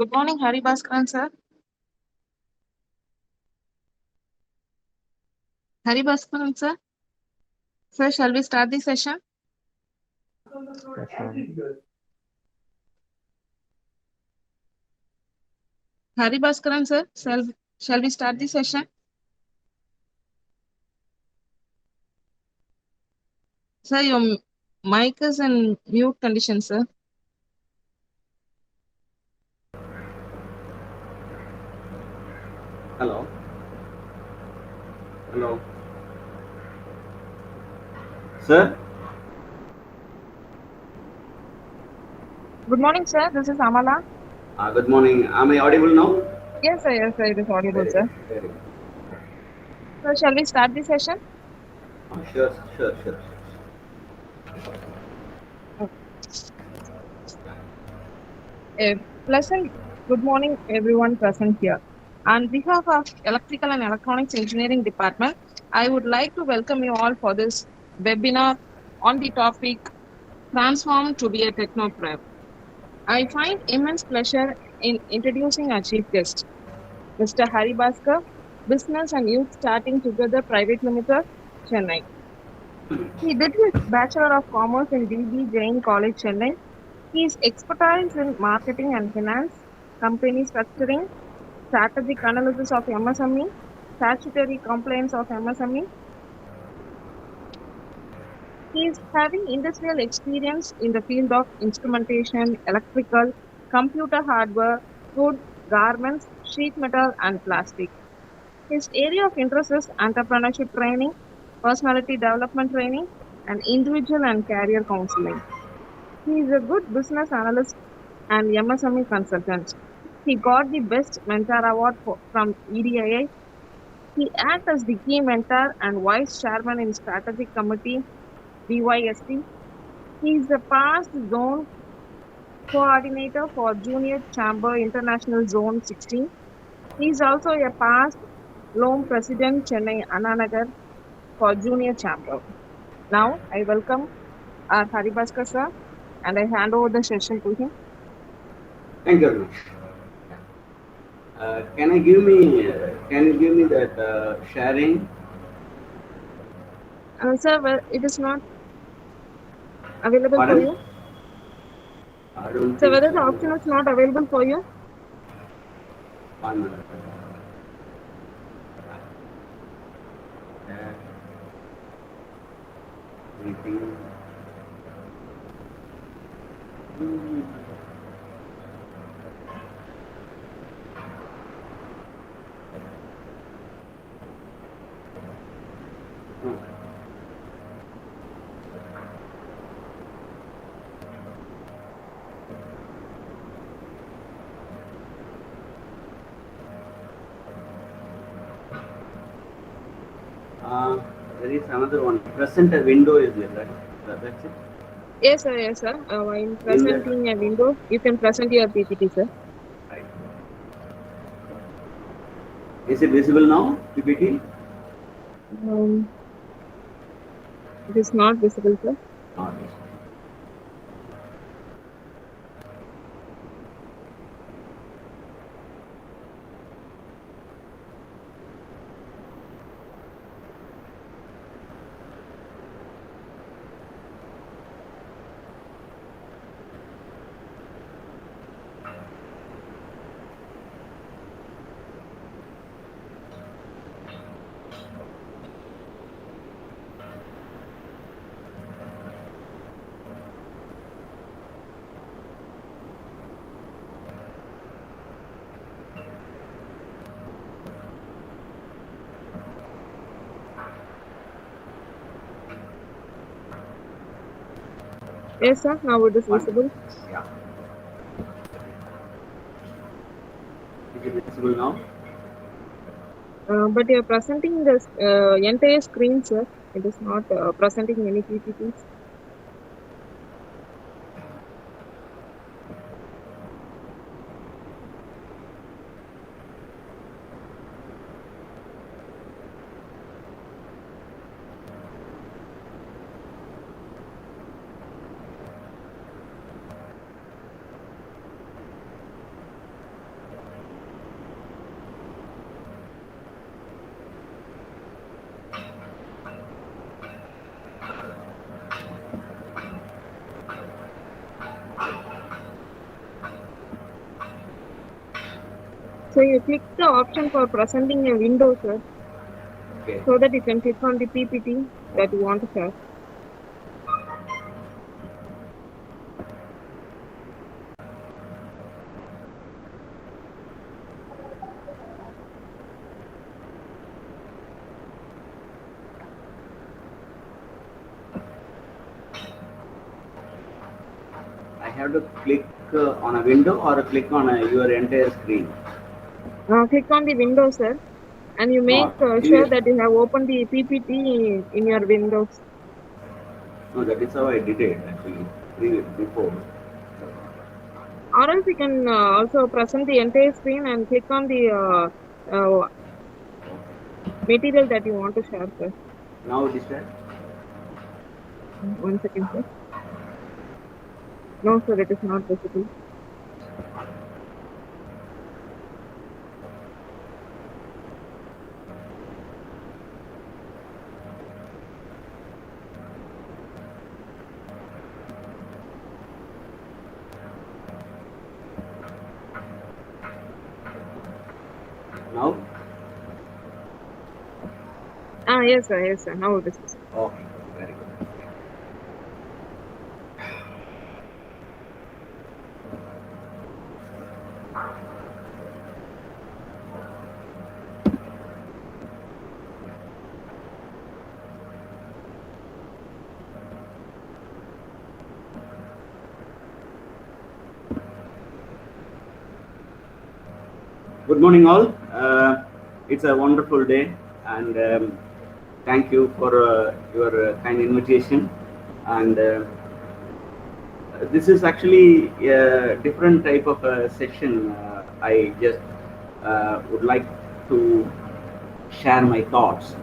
Good morning, Hari Bhaskaran, sir. Hari Bhaskaran, sir. Sir, shall we start the session? Session. Hari Bhaskaran, sir. Shall we start the session? Sir, your mic is in mute condition, sir. Hello. Hello. Sir? Good morning, sir. This is Amala. Good morning. Am I audible now? Yes, sir. It is audible, Very sir. good. Very good. Sir, shall we start the session? Sure. A pleasant good morning, everyone present here. On behalf of Electrical and Electronics Engineering Department, I would like to welcome you all for this webinar on the topic Transform to be a Technoprep. I find immense pleasure in introducing our chief guest, Mr. Hari Bhaskar, Business and Youth Starting Together Private Limited, Chennai. He did his Bachelor of Commerce in DB Jain College, Chennai. His expertise in marketing and finance, company structuring, strategic analysis of MSME, statutory compliance of MSME. He is having industrial experience in the field of instrumentation, electrical, computer hardware, food, garments, sheet metal, and plastic. His area of interest is entrepreneurship training, personality development training, and individual and career counseling. He is a good business analyst and MSME consultant. He got the Best Mentor Award from EDIA. He acts as the key mentor and vice chairman in strategic committee BYST. He is the past zone coordinator for Junior Chamber International Zone 16. He is also a past Loan President Chennai Annanagar for Junior Chamber. Now I welcome our Hari Bhaskar sir and I hand over the session to him. Thank you very much. Can you give me that sharing? Sir, well, it is not available for Pardon? you. I don't So think whether so. the option is not available for you? 1 minute. Meeting. There is another one. Present a window is there, right? That's it. Yes, sir. In In that, presenting a window, you can present your PPT, sir. right. Is it visible now, PPT? Um, it is not visible, sir. Not visible. Yes, sir. Now it is One. visible. Yeah. Is it visible now? But you are presenting this entire screen, sir. It is not presenting any PPTs. So you click the option for presenting a window, sir, Okay. so that you can click on the PPT that you want to share. I have to click on a window or click on your entire screen. Click on the window, sir, and you make No, sure that you have opened the PPT in your windows. no, that is how I did it actually before. Or else you can also present the entire screen and click on the material that you want to share, sir. Now it is that. 1 second, sir. No, sir, it is not visible. Now? Yes, sir, yes, sir. Now it is visible. Okay, very good. Good morning, all. It's a wonderful day, and thank you for your kind invitation. And this is actually a different type of a session. I just would like to share my thoughts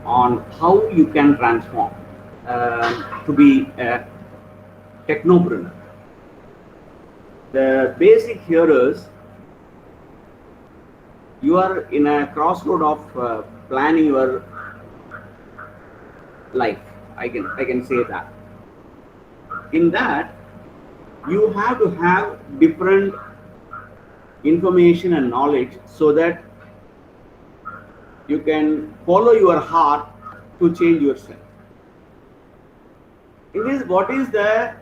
on how you can transform to be a technopreneur. The basic here is you are in a crossroad of planning your life. I can say that. In that, you have to have different information and knowledge so that you can follow your heart to change yourself. It is what is the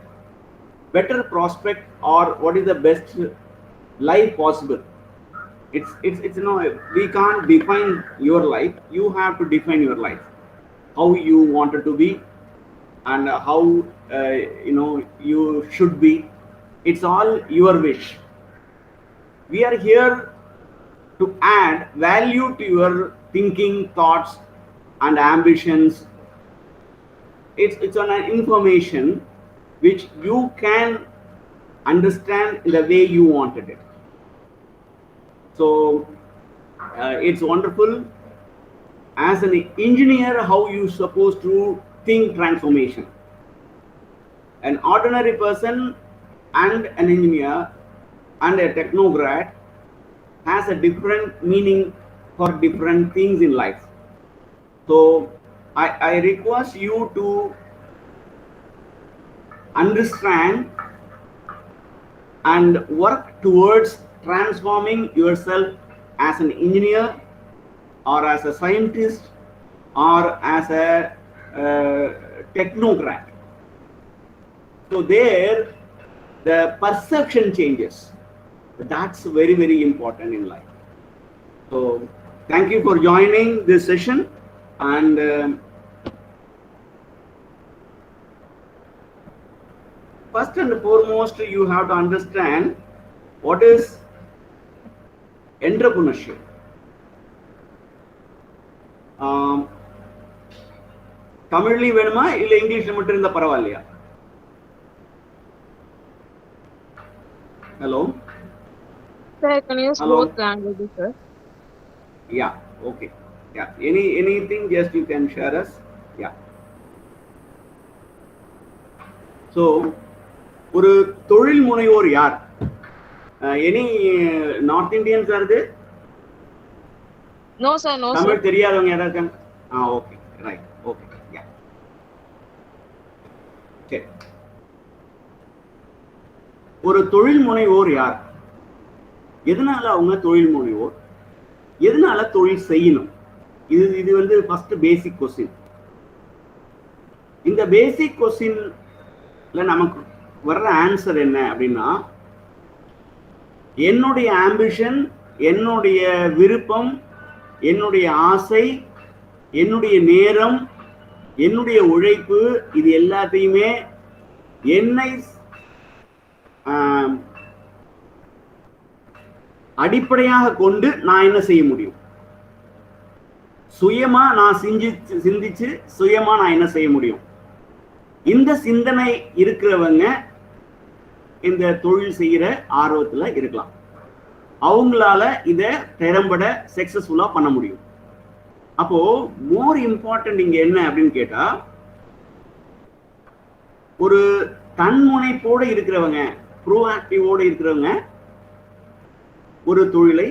better prospect or what is the best life possible. It's we can't define your life. You have to define your life, how you want it to be, and how you should be. It's all your wish. We are here to add value to your thinking, thoughts, and ambitions. It's on an information which you can understand in the way you wanted it. So it's wonderful as an engineer how you supposed to think transformation. An ordinary person and an engineer and a technograph has a different meaning for different things in life. So I request you to understand and work towards transforming yourself as an engineer or as a scientist or as a technocrat. So there the perception changes. That's very, very important in life. So thank you for joining this session, and first and foremost you have to understand what is entrepreneurship. தமிழ்லயும் வேணுமா இல்ல இங்கிலீஷ்ல மட்டும் இருந்தா பரவாயில்லையா? Hello. Sir, I can use Hello. both languages, sir. Yeah. Okay. Yeah. Anything just you can share us. Yeah. So ஒரு தொழில் முனைவோர் யார்? Any North Indians are there? No, sir. No, sir. Tamil தெரியாதவங்க யாராவது இருக்காங்க? ஓகே ரைட் ஓகே யா சரி. ஒரு தொழில் முனைவோர் யார்? எதனால அவங்க தொழில் முனைவோர், எதனால தொழில் செய்யணும்? இது வந்து ஃபர்ஸ்ட் பேசிக் கொஸ்டின். இந்த பேசிக் கொஸ்டின்ல நமக்கு வர்ற ஆன்சர் என்ன அப்படின்னா, என்னுடைய ஆம்பிஷன், என்னுடைய விருப்பம், என்னுடைய ஆசை, என்னுடைய நேரம், என்னுடைய உழைப்பு, இது எல்லாத்தையுமே என்னை அடிப்படையாக கொண்டு நான் என்ன செய்ய முடியும்? சுயமா நான் சிந்திச்சு சுயமா நான் என்ன செய்ய முடியும்? இந்த சிந்தனை இருக்கிறவங்க இந்த தொழில் செய்யற ஆர்வத்துல இருக்கலாம். அவங்களால இத திறம்பட சக்சஸ்ஃபுல்லா பண்ண முடியும். அப்போ மோர் இம்பார்ட்டன்ட் இங்க என்ன அப்படின்னு கேட்டா, ஒரு தன்முனைப்போட இருக்கிறவங்க, ப்ரோஆக்டிவோட இருக்கிறவங்க ஒரு தொழிலை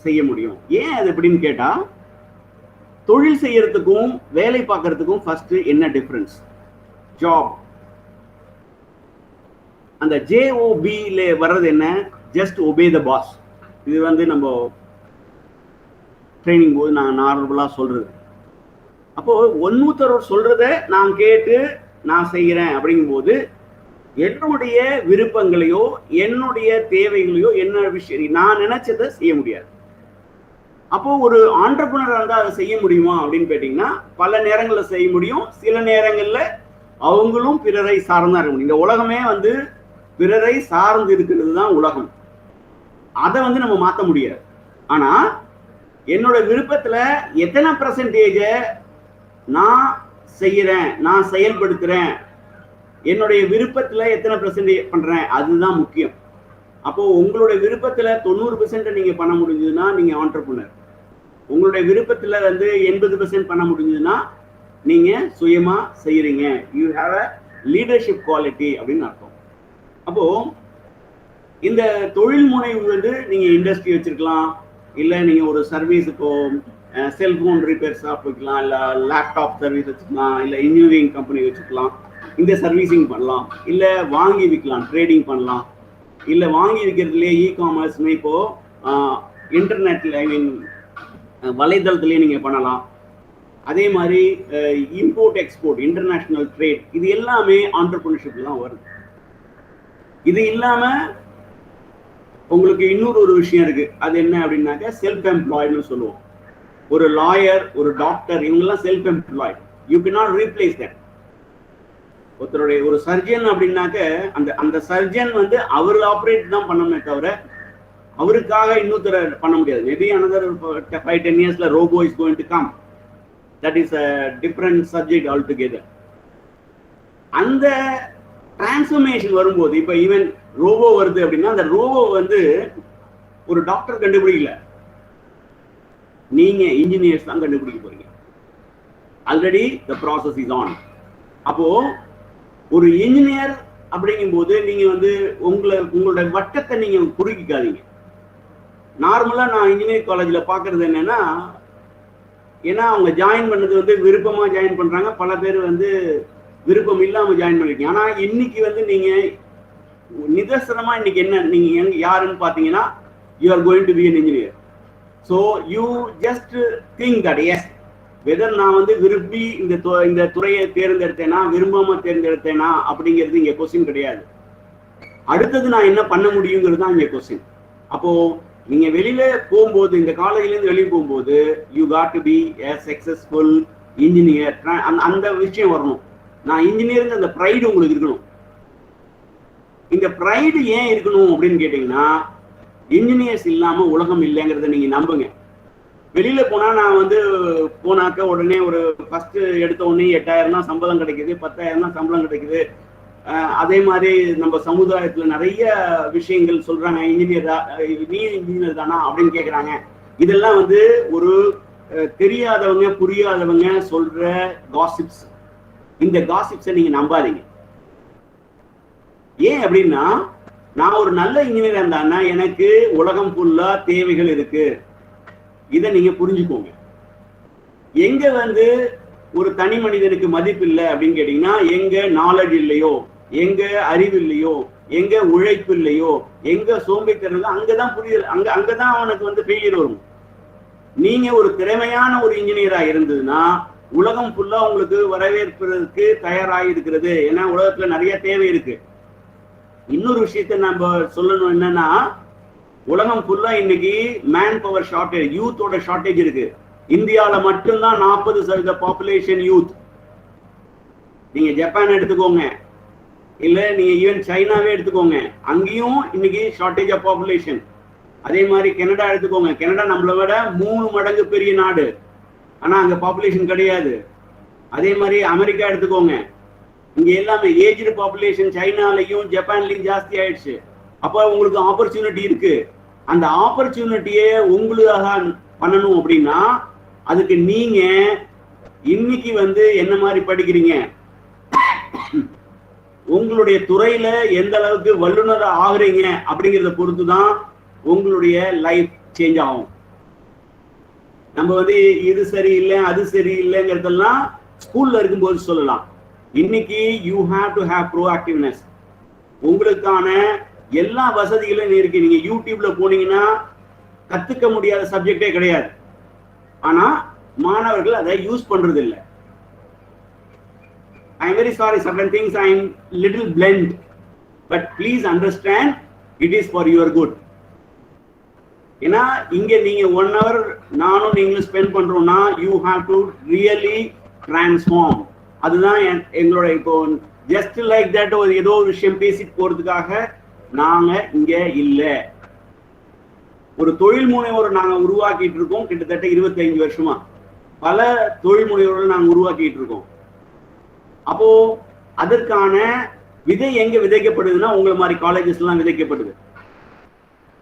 செய்ய முடியும். ஏன் அது எப்படின்னு கேட்டா, தொழில் செய்யறதுக்கும் வேலை பார்க்கறதுக்கும் ஃபர்ஸ்ட் என்ன டிஃபரன்ஸ்? ஜாப். அந்த JOB வர்றது என்ன? Just obey the boss. இது வந்து நம்ம ட்ரைனிங் போது நான் நார்மலா சொல்றது. அப்போ ஒன்னூத்தர் சொல்றத நான் கேட்டு நான் செய்யறேன் அப்படிங்கும்போது என்னுடைய விருப்பங்களையோ என்னுடைய தேவைகளையோ என்ன விஷயம் நான் நினைச்சதை செய்ய முடியாது. அப்போ ஒரு ஆண்டர்பிரனர் இருந்தால் அதை செய்ய முடியுமா அப்படின்னு கேட்டீங்கன்னா, பல நேரங்களில் செய்ய முடியும். சில நேரங்களில் அவங்களும் பிறரை சார்ந்தா இருக்க முடியும். இந்த உலகமே வந்து பிறரை சார்ந்து இருக்கிறது தான் உலகம். அதை வந்து நம்ம மாற்ற முடியாது. ஆனா என்னோட விருப்பத்துல எத்தனை % நான் செய்யறேன், நான் செயல்படுத்துறேன், என்னுடைய விருப்பத்துல எத்தனை % பண்றேன், அதுதான் முக்கியம். அப்போ உங்களுடைய விருப்பத்துல 90% நீங்க பண்ண முடிஞ்சதுன்னா நீங்க ஆண்டர்பிரனர். உங்களுடைய விருப்பத்துல வந்து 80% பண்ண முடிஞ்சதுன்னா நீங்க சுயமா செய்யறீங்க. You have a leadership quality அப்படின்னு அர்த்தம். அப்போ இந்த தொழில் முனைவு வந்து நீங்க இண்டஸ்ட்ரி வச்சிருக்கலாம், இல்ல நீங்க ஒரு சர்வீஸ், இப்போ செல்போன் ரிப்பேர் ஷாப் வைக்கலாம், இல்ல லேப்டாப் சர்வீஸ் வச்சுக்கலாம், இல்ல இன்ஜினியரிங் கம்பெனி வச்சுக்கலாம், இந்த சர்வீசிங் பண்ணலாம், இல்ல வாங்கி விற்கலாம், ட்ரேடிங் பண்ணலாம், இல்ல வாங்கி விற்கிறதுலேயே இ-காமர்ஸ் இப்போ இன்டர்நெட்ல ஐ மீன் வலைதளத்திலேயே நீங்க பண்ணலாம். அதே மாதிரி இம்போர்ட் எக்ஸ்போர்ட், இன்டர்நேஷனல் ட்ரேட், இது எல்லாமே ஆண்டர்பிரினர்ஷிப்ல தான் வருது. இது இல்லாம உங்களுக்கு இன்னொரு விஷயம் இருக்கு. அது என்ன அப்படின்னாக்க செல்ஃப் எம்ப்ளாய்டுன்னு சொல்லுவோம். ஒரு லாயர், ஒரு டாக்டர், இவங்கெல்லாம் self employed. You can not replace that. ஒருத்தருடைய ஒரு சர்ஜன் அப்படின்னாக்க அந்த சர்ஜன் வந்து அவர் ஆப்ரேட் தான் பண்ணணுமே தவிர அவருக்காக இன்னொருத்தரை பண்ண முடியாது. மேபி another 5-10 yearsல robot is going to come. That is a different subject altogether. அந்த டிரான்ஸ்ஃபர்மேஷன் வரும்போது, இப்போ ஈவன் ரோபோ வருது அப்படின்னா அந்த ரோபோ வந்து ஒரு டாக்டர் கண்டுபிடிக்கல, நீங்க இன்ஜினியர்ஸ் தான் கண்டுபிடிக்க போறீங்க. Already the process is on. அப்போ ஒரு இன்ஜினியர் அப்படிங்கும்போது நீங்க வந்து உங்களோட வட்டத்தை நீங்க குறுக்கிக்காதீங்க. நார்மலா நான் இன்ஜினியரிங் காலேஜ்ல பாக்குறது என்னன்னா, ஏன்னா அவங்க ஜாயின் பண்ணது வந்து விருப்பமா ஜாயின் பண்றாங்க, பல பேர் வந்து விருப்பம் இல்லாம ஜாயின் பண்ணிருக்கீங்க. ஆனா இன்னைக்கு வந்து நீங்க நிதர்சனமா இன்னைக்கு என்ன நீங்க யாருன்னு பாத்தீங்கன்னா, you are going to be an engineer. So you just think that yes, whether நான் வந்து விரும்பி இந்த துறையை தேர்ந்தெடுத்தேனா விரும்பாம தேர்ந்தெடுத்தேனா அப்படிங்கிறது இங்க கொஸ்டின் கிடையாது. அடுத்தது நான் என்ன பண்ண முடியுங்கிறது தான் இங்க கொஸ்டின். அப்போ நீங்க வெளியில போகும்போது, இந்த காலேஜ்ல இருந்து வெளியே போகும்போது, you got to be a successful engineer. அந்த விஷயம் வரணும். நான் இன்ஜினியருங்க அந்த ப்ரைடு உங்களுக்கு இருக்கணும். இந்த ப்ரைடு ஏன் இருக்கணும் அப்படின்னு கேட்டீங்கன்னா, இன்ஜினியர்ஸ் இல்லாம உலகம் இல்லைங்கிறத நீங்க நம்புங்க. வெளியில போனா நான் வந்து போனாக்க உடனே ஒரு ஃபர்ஸ்ட் எடுத்த உடனே 8,000 தான் சம்பளம் கிடைக்குது, 10,000 தான் சம்பளம் கிடைக்குது. அதே மாதிரி நம்ம சமுதாயத்துல நிறைய விஷயங்கள் சொல்றாங்க, நீ இன்ஜினியர் தானா அப்படின்னு கேட்கறாங்க. இதெல்லாம் வந்து ஒரு தெரியாதவங்க புரியாதவங்க சொல்ற காசிப்ஸ். இந்த காசிப்ஸை நீங்க நம்பாதீங்க. ஏன் அப்படின்னா, நான் ஒரு நல்ல இன்ஜினியர் இருந்தான்னா எனக்கு உலகம் ஃபுல்லா தேவைகள் இருக்கு. இதை நீங்க புரிஞ்சுக்கோங்க. எங்க வந்து ஒரு தனி மனிதனுக்கு மதிப்பு இல்லை அப்படின்னு கேட்டீங்கன்னா, எங்க நாலேஜ் இல்லையோ, எங்க அறிவு இல்லையோ, எங்க உழைப்பு இல்லையோ, எங்க சோம்பேறித்தனம், அங்கதான் புரிதல், அங்கதான் அவனுக்கு வந்து ஃபெயிலியர் வரும். நீங்க ஒரு திறமையான ஒரு இன்ஜினியரா இருந்ததுன்னா உலகம் ஃபுல்லா உங்களுக்கு வரவேற்பதற்கு தயாராகி இருக்கிறது. ஏன்னா உலகத்துல நிறைய தேவை இருக்கு. இன்னொரு விஷயத்த நம்ம சொல்லணும் என்னன்னா, உலகம் ஃபுல்லா இன்னைக்கு மேன் பவர் ஷார்டேஜ், யூத்தோட ஷார்டேஜ் இருக்கு. இந்தியாவில் மட்டும்தான் 40% பாப்புலேஷன் யூத். நீங்க ஜப்பான் எடுத்துக்கோங்க, இல்ல நீங்க ஈவன் சைனாவே எடுத்துக்கோங்க, அங்கேயும் இன்னைக்கு ஷார்டேஜ் ஆஃப் பாப்புலேஷன். அதே மாதிரி கனடா எடுத்துக்கோங்க, கனடா நம்மளை விட 3 மடங்கு பெரிய நாடு, ஆனா அங்க பாப்புலேஷன் கிடையாது. அதே மாதிரி அமெரிக்கா எடுத்துக்கோங்க, இங்க எல்லாமே ஏஜ்டு பாப்புலேஷன் சைனாலையும் ஜப்பான்லயும் ஜாஸ்தி ஆயிடுச்சு. அப்ப உங்களுக்கு ஆப்பர்ச்சுனிட்டி இருக்கு. அந்த ஆப்பர்ச்சுனிட்டியை உங்களுக்காக பண்ணணும் அப்படின்னா அதுக்கு நீங்க இன்னைக்கு வந்து என்ன மாதிரி படிக்கிறீங்க, உங்களுடைய துறையில எந்த அளவுக்கு வல்லுநர் ஆகுறீங்க அப்படிங்கிறத பொறுத்துதான் உங்களுடைய லைஃப் சேஞ்ச் ஆகும். நம்ம வந்து இது சரியில்லை அது சரியில்லைங்கிறதெல்லாம் ஸ்கூல்ல இருக்கும்போது சொல்லலாம். இன்னைக்கு யூ ஹாவ் டு ஹேவ் ப்ரோஆக்டிவ்னஸ். உங்களுக்கான எல்லா வசதிகளும் இருக்கு. நீங்க யூடியூப்ல போனீங்கன்னா கத்துக்க முடியாத சப்ஜெக்டே கிடையாது. ஆனா மாணவர்கள் அதை யூஸ் பண்றது இல்லை. I am very sorry, certain things I am little blunt, but please understand it is for your good. ஏன்னா இங்க நீங்க 1 hour நானும் நீங்களும் ஸ்பெண்ட் பண்றோம்னா you have to really transform. அதுதான் எங்களோட இப்போ ஜஸ்ட் லைக் தட் ஏதோ ஒரு விஷயம் பேசிட்டு போறதுக்காக நாங்க இங்க இல்ல. ஒரு தொழில் முனைவோர் நாங்க உருவாக்கிட்டு இருக்கோம். கிட்டத்தட்ட 25 வருஷமா பல தொழில் முனைவோர்கள் நாங்க உருவாக்கிட்டு இருக்கோம். அப்போ அதற்கான விதை எங்க விதைக்கப்படுதுன்னா உங்களை மாதிரி காலேஜஸ் எல்லாம் விதைக்கப்படுது.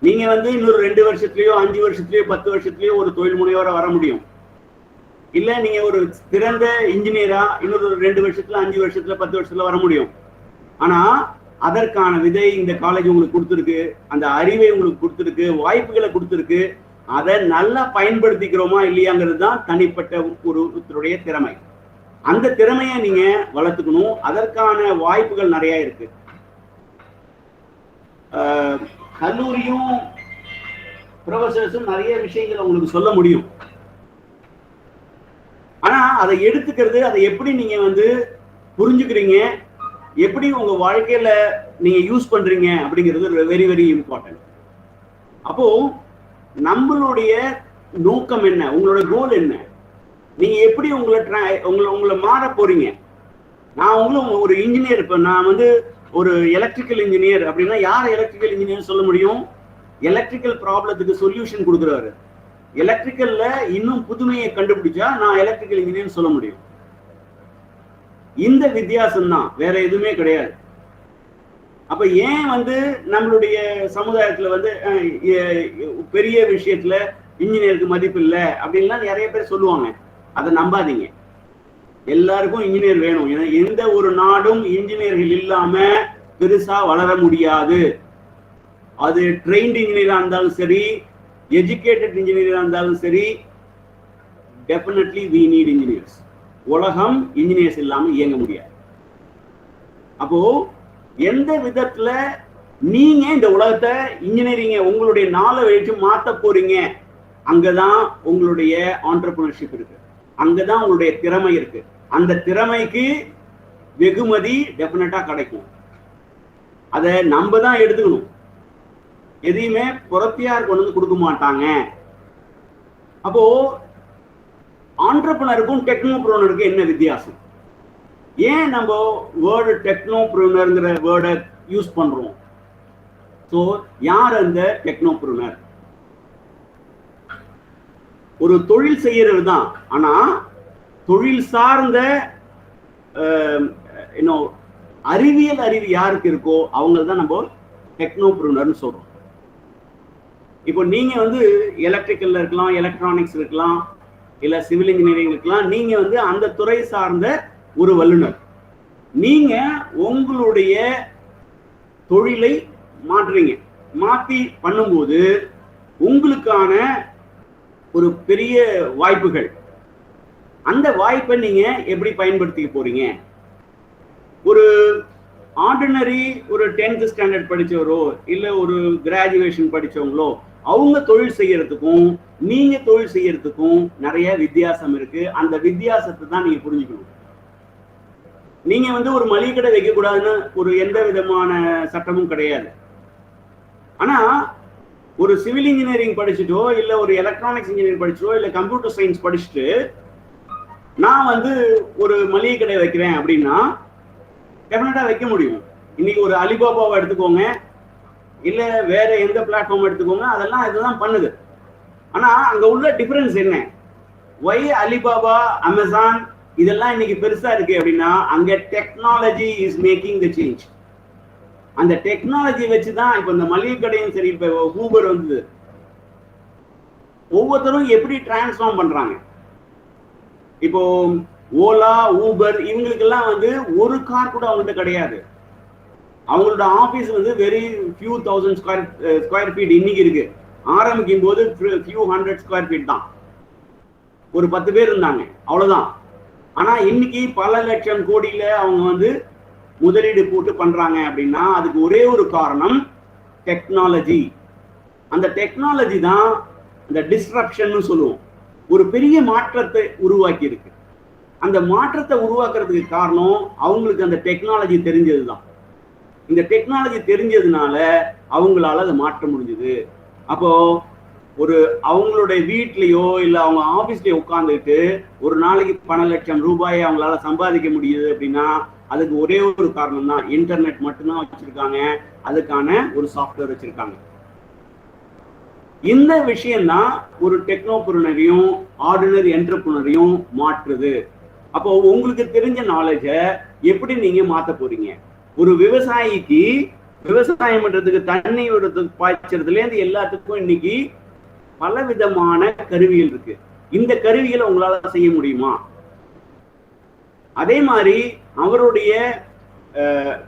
நீங்க வந்து இன்னொரு 2 வருஷத்துலயோ 5 வருஷத்துலயோ 10 வருஷத்துலயோ ஒரு தொழில் முனைவோரா வர முடியும். இல்ல நீங்க ஒரு சிறந்த இன்ஜினியரா இன்னொரு 2 வருஷத்துல 5 வருஷத்துல 10 வருஷத்துல வர முடியும். ஆனா அதற்கான விதை இந்த காலேஜ் உங்களுக்கு கொடுத்துருக்கு, அந்த அறிவை உங்களுக்கு கொடுத்துருக்கு, வாய்ப்புகளை கொடுத்துருக்கு. அதை நல்லா பயன்படுத்திக்கிறோமா இல்லையாங்கிறது தான் தனிப்பட்ட ஒருத்தருடைய திறமை. அந்த திறமையை நீங்க வளர்த்துக்கணும். அதற்கான வாய்ப்புகள் நிறைய இருக்கு. கல்லூரியும் ப்ரொஃபசர்ஸும் நிறைய விஷயங்களை உங்களுக்கு சொல்ல முடியும். ஆனா அதை எடுத்துக்கிறது, அதை எப்படி நீங்க வந்து புரிஞ்சுக்கிறீங்க, எப்படி உங்க வாழ்க்கையில நீங்க யூஸ் பண்றீங்க அப்படிங்கிறது வெரி வெரி இம்பார்ட்டன்ட். அப்போ நம்மளுடைய நோக்கம் என்ன, உங்களோட கோல் என்ன, நீங்க எப்படி உங்களை மாற போறீங்க. நான் உங்களுக்கு ஒரு இன்ஜினியர், இப்ப நான் வந்து ஒரு எலக்ட்ரிக்கல் இன்ஜினியர் அப்படின்னா யார் எலக்ட்ரிக்கல் இன்ஜினியர் சொல்ல முடியும்? எலக்ட்ரிக்கல் ப்ராப்ளத்துக்கு சொல்யூஷன் கொடுக்குறாரு. எலக்ட்ரிக்கல்ல இன்னும் புதுமையை கண்டுபிடிச்சா நான் எலக்ட்ரிக்கல் இன்ஜினியர் சொல்ல முடியும். இந்த வித்தியாசம் தான், வேற எதுவுமே கிடையாது. அப்ப ஏன் வந்து நம்மளுடைய சமுதாயத்துல வந்து பெரிய விஷயத்துல இன்ஜினியருக்கு மதிப்பு இல்லை அப்படின்லாம் நிறைய பேர் சொல்லுவாங்க. அதை நம்பாதீங்க. எல்லாருக்கும் இன்ஜினியர் வேணும். ஏன்னா எந்த ஒரு நாடும் இன்ஜினியர்கள் இல்லாம பெருசா வளர முடியாது. அது ட்ரெயின்ட் இன்ஜினியரா இருந்தாலும் சரி, எஜுகேட்டட் இன்ஜினியரா இருந்தாலும் சரி, டெஃபினெட்லி we need engineers. உலகம் இன்ஜினியர்ஸ் இல்லாம இயங்க முடியாது. அப்போ எந்த விதத்துல நீங்க இந்த உலகத்தை இன்ஜினியரிங்க உங்களுடைய நாலேஜ் மாத்த போறீங்க, அங்கதான் உங்களுடைய ஆண்டர்பிரினர்ஷிப் இருக்கு, அங்கதான் உங்களுடைய திறமை இருக்கு. அந்த திறமைக்கு வெகுமதி டெஃபினட்டா கிடைக்கும். அதை நம்ம தான் எடுத்துக்கணும். எதையுமே புறத்தியார் கொண்டு வந்து கொடுக்க மாட்டாங்க. அப்போ ஆண்டர்பிரினருக்கும் டெக்னோபிரினருக்கும் என்ன வித்தியாசம்? ஏன் நம்ம வேர்டு டெக்னோபிரினர்ங்கிற வேர்டை யூஸ் பண்றோம்? ஸோ யார் அந்த டெக்னோபிரினர்? ஒரு தொழில் செய்யறது தான். ஆனா தொழில் சார்ந்த அறிவியல் அறிவு யாருக்கு இருக்கோ அவங்க தான் நம்ம டெக்னோபிரினர்னு சொல்றோம். இப்போ நீங்க வந்து எலக்ட்ரிக்கல்ல இருக்கலாம், எலக்ட்ரானிக்ஸ் இருக்கலாம், இல்ல சிவில் இன்ஜினியரிங் இருக்கலாம். நீங்க வந்து அந்த துறை சார்ந்த ஒரு வல்லுநர். நீங்க உங்களுடைய தொழிலை மாற்றுறீங்க. மாற்றி பண்ணும்போது உங்களுக்கான ஒரு பெரிய வாய்ப்புகள். அந்த வாய்ப்பை நீங்க எப்படி பயன்படுத்திக்க போறீங்க? ஒரு ஆர்டினரி ஒரு 10th ஸ்டாண்டர்ட் படிச்சவரோ இல்ல ஒரு கிராஜுவேஷன் படிச்சவங்களோ அவங்க தொழில் செய்யறதுக்கும் நீங்க தொழில் செய்யறதுக்கும் நிறைய வித்தியாசம் இருக்கு. அந்த வித்தியாசத்தை தான் நீங்க புரிஞ்சுக்கணும். நீங்க வந்து ஒரு மளிகை கடை வைக்க கூடாதுன்னு ஒரு எந்த விதமான சட்டமும் கிடையாது. ஆனா ஒரு சிவில் இன்ஜினியரிங் படிச்சுட்டோ இல்ல ஒரு எலக்ட்ரானிக்ஸ் இன்ஜினியரிங் படிச்சோ இல்ல கம்ப்யூட்டர் சயின்ஸ் படிச்சுட்டு நான் வந்து ஒரு மளிகை கடை வைக்கிறேன் அப்படின்னா டெஃபினட்டா வைக்க முடியும். இன்னைக்கு ஒரு அலிபாபாவை எடுத்துக்கோங்க இல்ல வேற எந்த பிளாட்ஃபார்ம் எடுத்துக்கோங்க, அதெல்லாம் இதுதான் பண்ணுது. ஆனா அங்க உள்ள டிஃபரன்ஸ் என்ன? ஒய் அலிபாபா அமேசான் இதெல்லாம் இன்னைக்கு பெருசா இருக்கு அப்படின்னா அங்க technology is making the change. அந்த டெக்னாலஜி வச்சுதான் இப்ப இந்த மளிகை கடையும் சரி, இப்ப ஊபர் வந்தது, ஒவ்வொருத்தரும் எப்படி டிரான்ஸ்ஃபார்ம் பண்றாங்க. இப்போ ஓலா ஊபர் இவங்களுக்கெல்லாம் வந்து ஒரு கார் கூட அவங்ககிட்ட கிடையாது. அவங்களோட ஆபீஸ் வந்து very few thousand square feet இன்னைக்கு இருக்கு. ஆரம்பிக்கும் போது ஃபியூ ஹண்ட்ரட் ஸ்கொயர் ஃபீட் தான், ஒரு 10 பேர் இருந்தாங்க, அவ்வளவுதான். ஆனா இன்னைக்கு பல லட்சம் கோடியில அவங்க வந்து முதலீடு போட்டு பண்றாங்க அப்படின்னா அதுக்கு ஒரே ஒரு காரணம் டெக்னாலஜி. அந்த டெக்னாலஜி தான் இந்த டிஸ்ரப்ஷன் சொல்லுவோம், ஒரு பெரிய மாற்றத்தை உருவாக்கி இருக்கு. அந்த மாற்றத்தை உருவாக்குறதுக்கு காரணம் அவங்களுக்கு அந்த டெக்னாலஜி தெரிஞ்சதுதான். இந்த டெக்னாலஜி தெரிஞ்சதுனால அவங்களால அதை மாற்ற முடிஞ்சது. அப்போ ஒரு அவங்களுடைய வீட்லயோ இல்ல அவங்க ஆபீஸ்லயோ உட்கார்ந்துட்டு ஒரு நாளைக்கு 12 லட்சம் ரூபாயை அவங்களால சம்பாதிக்க முடியுது அப்படின்னா அதுக்கு ஒரே ஒரு காரணம் தான், இன்டர்நெட் மட்டும்தான் வச்சிருக்காங்க, அதுக்கான ஒரு சாஃப்ட்வேர் வச்சிருக்காங்க. இந்த விஷயம்தான் ஒரு டெக்னோபிரினரையும் ஆர்டினரி என்டர்பிரினரையும் மாற்றுது. அப்போ உங்களுக்கு தெரிஞ்ச நாலேஜ எப்படி நீங்க மாத்த போறீங்க? ஒரு விவசாயிக்கு விவசாயம் பண்றதுக்கு தண்ணி விடுறதுக்கு பாய்ச்சறதுல இருந்து எல்லாத்துக்கும் இன்னைக்கு பல விதமான கருவிகள் இருக்கு. இந்த கருவிகளை உங்களால செய்ய முடியுமா? அதே மாதிரி அவருடைய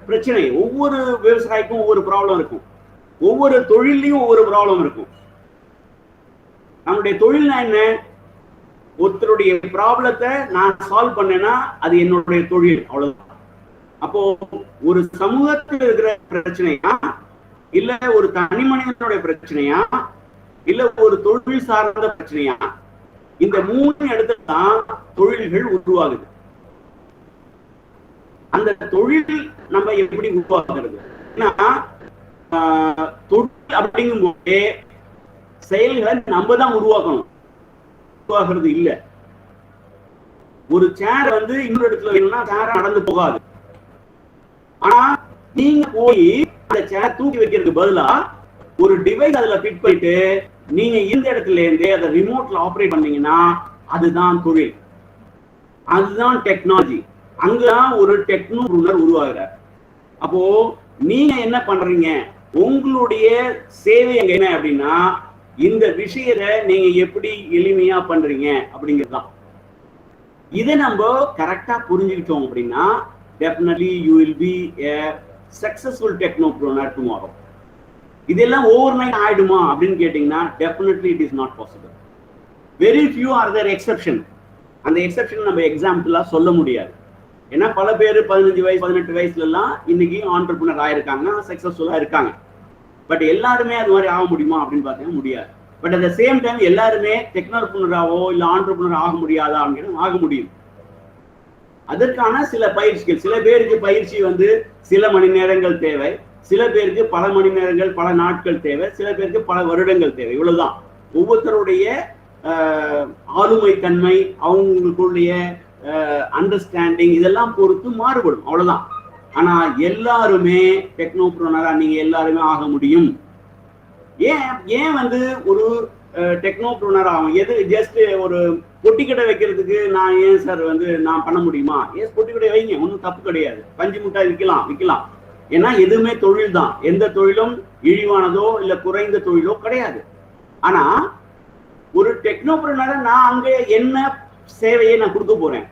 பிரச்சனை, ஒவ்வொரு விவசாயிக்கும் ஒவ்வொரு ப்ராப்ளம் இருக்கும், ஒவ்வொரு தொழிலையும் ஒவ்வொரு ப்ராப்ளம் இருக்கும். நம்முடைய தொழில்னா என்ன? ஒருத்தருடைய ப்ராப்ளத்தை நான் சால்வ் பண்ணேன்னா அது என்னுடைய தொழில், அவ்வளவுதான். அப்போ ஒரு சமூகத்தில் இருக்கிற பிரச்சனையா இல்ல ஒரு தனி மனிதனுடைய பிரச்சனையா இல்ல ஒரு தொழில் சார்ந்த பிரச்சனையா, இந்த 3 இடத்துல தான் தொழில்கள் உருவாகுது. அந்த தொழில் நம்ம எப்படி உருவாக்குறது? தொழில் அப்படிங்கும் போதே செயல்களை நம்ம தான் உருவாக்கணும், உருவாக்குறது இல்ல. ஒரு சேர் வந்து இன்னொரு இடத்துல வேணும்னா சேர நடந்து போகாது. ஆனா நீங்க போய் அந்த சேர் தூக்கி வைக்கிறதுக்கு பதிலா ஒரு டிவைஸ் அதுல ஃபிட் பண்ணிட்டு நீங்க இந்த இடத்துல இருந்தே அதை ரிமோட்ல ஆபரேட் பண்ணீங்கன்னா அதுதான் தொழில், அதுதான் டெக்னாலஜி. அங்கதான் ஒரு டெக்னோபிரினர் உருவாகிறார். அப்போ நீங்க என்ன பண்றீங்க? உங்களுடைய சேவை அங்க என்ன அப்படின்னா இந்த விஷயத்தை நீங்க எப்படி எளிமையா பண்றீங்க அப்படிங்கிறதுதான். இதை நம்ம கரெக்டா புரிஞ்சுக்கிட்டோம் அப்படின்னா definitely you will be a successful technopreneur tomorrow. இதெல்லாம் ஓவர்நைட் ஆயிடுமா அப்படின்னு கேட்டீங்கன்னா definitely it is not possible. Very few are there exception. அந்த எக்ஸெப்ஷன் நம்ம எக்ஸாம்பிளா சொல்ல முடியாது. ஏன்னா பல பேர் 15 வயசு 18 வயசுல எல்லாம் இன்னைக்கு ஆண்டர்பிரினர் ஆயிருக்காங்க, சக்சஸ்ஃபுல்லா இருக்காங்க. பட் எல்லாருமே அது மாதிரி ஆக முடியுமா அப்படின்னு பார்த்தீங்கன்னா முடியாது. But at the same time எல்லாருமே டெக்னோபிரினராவோ இல்ல ஆண்டர்பிரினர் ஆக முடியாதா அப்படின்னு ஆக முடியும். அதற்கான சில பயிற்சிகள், சில பேருக்கு பயிற்சி வந்து சில மணி நேரங்கள் தேவை, சில பேருக்கு பல மணி நேரங்கள் பல நாட்கள் தேவை, சில பேருக்கு பல வருடங்கள் தேவை. இவ்வளவுதான். ஒவ்வொருத்தருடைய ஆளுமை தன்மை, அவங்களுக்குடைய அண்டர்ஸ்டாண்டிங் இதெல்லாம் பொறுத்து மாறுபடும், அவ்வளவுதான். ஆனா எல்லாருமே டெக்னோபிரினரா நீங்க எல்லாருமே ஆக முடியும். ஏன் வந்து ஒரு டெக்னோபிரினர் ஆகும்? எது ஜஸ்ட் ஒரு பொட்டிக்கடை வைக்கிறதுக்கு நான் ஏன் சார் வந்து நான் பண்ண முடியுமா? ஏன் பொட்டிக்கடை வைங்க, ஒன்றும் தப்பு கிடையாது. பஞ்சு முட்டாய் விற்கலாம். ஏன்னா எதுவுமே தொழில் தான். எந்த தொழிலும் இழிவானதோ இல்ல குறைந்த தொழிலோ கிடையாது. ஆனா ஒரு டெக்னோபிரினரை நான் அங்க என்ன சேவையை நான் கொடுக்க போறேன்?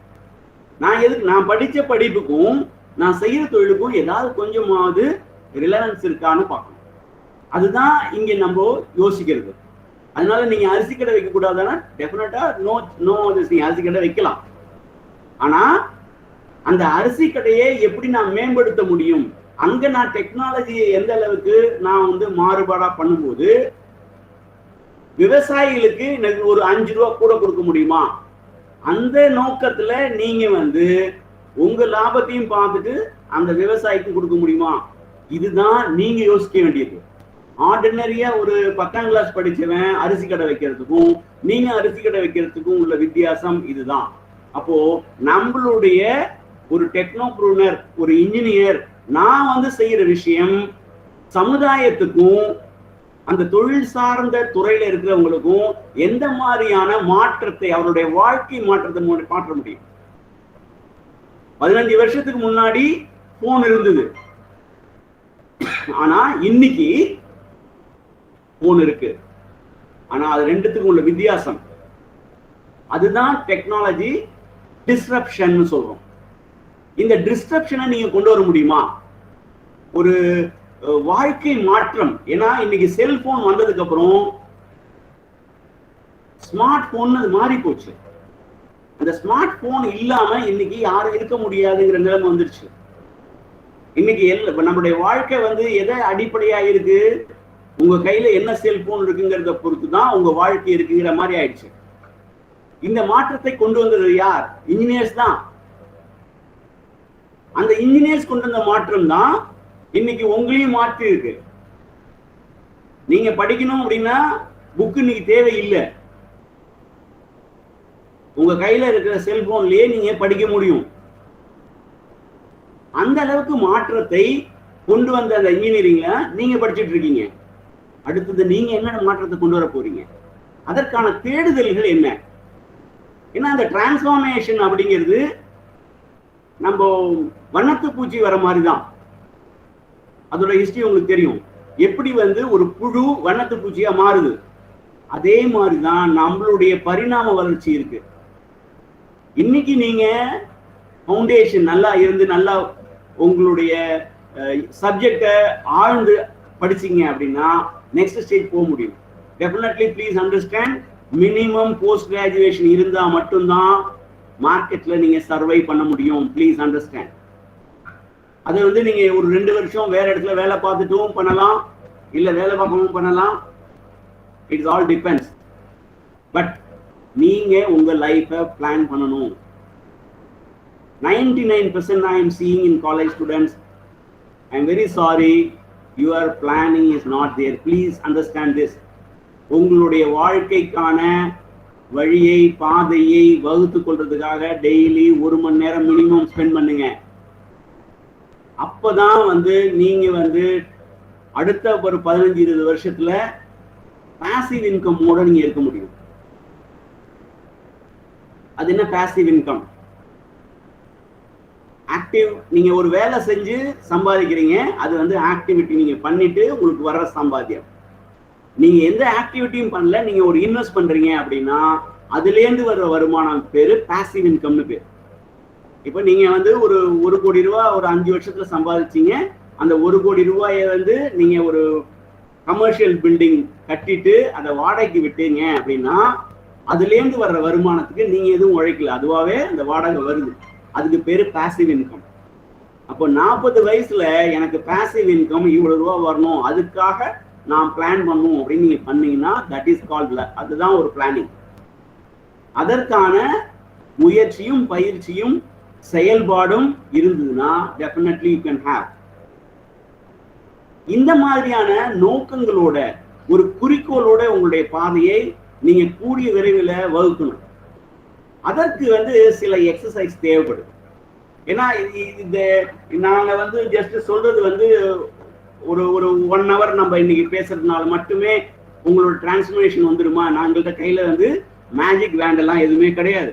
நான் எதுக்கு? நான் படிச்ச படிப்புக்கும் நான் செய்யற தொழிலுக்கும் ஏதாவது கொஞ்சமாவது ரிலவன்ஸ் இருக்கான்னு பார்க்கணும். அதுதான் இங்க நம்ம யோசிக்கிறது. அதனால நீங்க அரிசி கடை வைக்க கூடாதுன்னா டெஃபினட்டா நோ அரிசி கடை வைக்கலாம். ஆனா அந்த அரிசி கடையை எப்படி நான் மேம்படுத்த முடியும்? அங்க நான் டெக்னாலஜியை எந்த அளவுக்கு நான் வந்து மாறுபாடா பண்ணும்போது விவசாயிகளுக்கு எனக்கு ஒரு 5 ரூபா கூட கொடுக்க முடியுமா, அந்த நோக்கத்துல நீங்க வந்து உங்க லாபத்தையும் பார்த்துட்டு அந்த விவசாயிக்கு கொடுக்க முடியுமா, இதுதான் நீங்க யோசிக்க வேண்டியது. ஆர்டினரியா ஒரு 10ஆம் கிளாஸ் படிச்சவன் அரிசி கடை வைக்கிறதுக்கும் நீங்க அரிசி கடை வைக்கிறதுக்கும் உள்ள வித்தியாசம் இதுதான். அப்போ நம்மளுடைய ஒரு டெக்னோப்ரூனர், ஒரு இன்ஜினியர், நான் வந்து செய்யற விஷயம் சமுதாயத்துக்கும் அந்த தொழில் சார்ந்த துறையில இருக்கிறவங்களுக்கும் எந்த மாதிரியான மாற்றத்தை, அவருடைய வாழ்க்கை மாற்றத்தை மாற்ற முடியும். 15 வருஷத்துக்கு முன்னாடி போன் இருந்தது, ஆனா இன்னைக்கு போன் இருக்கு. ஆனா அது ரெண்டுத்துக்கும் உள்ள வித்தியாசம், அதுதான் டெக்னாலஜி டிஸ்ரப்ஷன் சொல்றோம். இந்த டிஸ்ரப்ஷனை நீங்க கொண்டு வர முடியுமா? ஒரு வாழ்க்கை மாற்றம். ஏன்னா இன்னைக்கு செல்போன் வந்ததுக்கு அப்புறம் ஸ்மார்ட் போன் மாறி போச்சு. அந்த ஸ்மார்ட் போன் இல்லாம இன்னைக்கு யாரும் இருக்க முடியாதுங்கிற நிலைமை வந்துருச்சு. இன்னைக்கு நம்மளுடைய வாழ்க்கை வந்து எதை அடிப்படையா இருக்கு, உங்க கையில என்ன செல்போன் இருக்குங்கிறத பொறுத்து தான் உங்க வாழ்க்கை இருக்குங்கிற மாதிரி ஆயிடுச்சு. இந்த மாற்றத்தை கொண்டு வந்தது யார்? இன்ஜினியர்ஸ் தான். அந்த இன்ஜினியர்ஸ் கொண்டு வந்த மாற்றம் தான் இன்னைக்கு உங்களையும் மாற்றி இருக்கு. நீங்க படிக்கணும் அப்படின்னா புக்கு இன்னைக்கு தேவையில்லை, உங்க கையில இருக்கிற செல்போன்லயே நீங்க படிக்க முடியும். அந்த அளவுக்கு மாற்றத்தை கொண்டு வந்த அந்த இன்ஜினியரிங்ல நீங்க படிச்சுட்டு இருக்கீங்க. அடுத்தது நீங்க என்ன மாற்றத்தை கொண்டு வர போறீங்க, அதற்கான தேடுதல்கள் என்ன? ஏன்னா அந்த டிரான்ஸ்ஃபார்மேஷன் அப்படிங்கிறது நம்ம வண்ணத்து பூச்சி வர மாதிரி தான். அதோட ஹிஸ்டரி உங்களுக்கு தெரியும், எப்படி வந்து ஒரு புழு வண்ணத்து பூச்சியா மாறுது. அதே மாதிரிதான் நம்மளுடைய பரிணாம வளர்ச்சி இருக்கு. இன்னைக்கு நீங்க ஃபவுண்டேஷன் நல்லா இருந்து நல்லா உங்களுடைய சப்ஜெக்டை ஆழ்ந்து படிச்சீங்க அப்படின்னா நெக்ஸ்ட் ஸ்டேஜ் போக முடியும். Definitely please understand, minimum post graduation இருந்தா மட்டும்தான் மார்க்கெட்ல நீங்க சர்வை பண்ண முடியும். Please understand. அது வந்து நீங்க ஒரு 2 வருஷம் வேற இடத்துல வேலை பார்த்துட்டும் பண்ணலாம், இல்ல வேலை பார்க்கவும் பண்ணலாம். It's all depends. பட் நீங்க உங்க லைஃபை பிளான் பண்ணணும். 99% I am seeing in college students, I am very sorry, your planning is not there. Please understand this. உங்களுடைய வாழ்க்கைக்கான வழியை, பாதையை வகுத்து கொள்றதுக்காக டெய்லி 1 மணி நேரம் மினிமம் ஸ்பெண்ட் பண்ணுங்க. அப்பதான் வந்து நீங்க வந்து அடுத்த ஒரு 15-20 வருஷத்துல பாசிவ் இன்கமோட நீங்க இருக்க முடியும். அது என்ன பாசிவ் இன்கம்? ஆக்டிவ், நீங்க ஒரு வேலை செஞ்சு சம்பாதிக்கிறீங்க, அது வந்து ஆக்டிவிட்டி நீங்க பண்ணிட்டு உங்களுக்கு வர்ற சம்பாத்தியம். நீங்க எந்த ஆக்டிவிட்டியும் பண்ணல, நீங்க ஒரு இன்வெஸ்ட் பண்றீங்க அப்படின்னா அதுலேருந்து வர்ற வருமானம் பேரு பாசிவ் இன்கம்னு பேர். இப்ப நீங்க வந்து ஒரு 1 கோடி ரூபாய் ஒரு 5 வருஷத்துல சம்பாதிச்சீங்க. அந்த 1 கோடி ரூபாயை வந்து நீங்க ஒரு கமர்ஷியல் பில்டிங் கட்டிட்டு அதை வாடகைக்கு விட்டீங்க அப்படின்னா அதுலேருந்து வர்ற வருமானத்துக்கு நீங்க எதுவும் உழைக்கல, அதுவாவே அந்த வாடகை வருது. அதுக்கு பேரு பாசிவ் இன்கம். அப்போ 40 வயசுல எனக்கு பாசிவ் இன்கம் இவ்வளவு ரூபா வரணும், அதுக்காக நான் பிளான் பண்ணும் அப்படின்னு நீங்க பண்ணீங்கன்னா தட் இஸ் கால்ட், அதுதான் ஒரு பிளானிங். அதற்கான முயற்சியும் பயிற்சியும் செயல்பாடும் இருந்ததுன்னா டெஃபினெட்லி யூ கேன் ஹேவ். இந்த மாதிரியான நோக்கங்களோட ஒரு குறிக்கோளோட உங்களுடைய பாதையை நீங்க கூடிய விரைவில் வகுக்கணும். அதற்கு வந்து சில எக்ஸசைஸ் தேவைப்படுது. ஏன்னா இந்த நாங்க வந்து ஜஸ்ட் சொல்றது வந்து ஒரு 1 hour நம்ம இன்னைக்கு பேசுறதுனால மட்டுமே உங்களோட டிரான்ஸ்ஃபர்மேஷன் வந்துருமா? நாங்கள்கிட்ட கையில வந்து மேஜிக் வேண்ட் எல்லாம் எதுவுமே கிடையாது.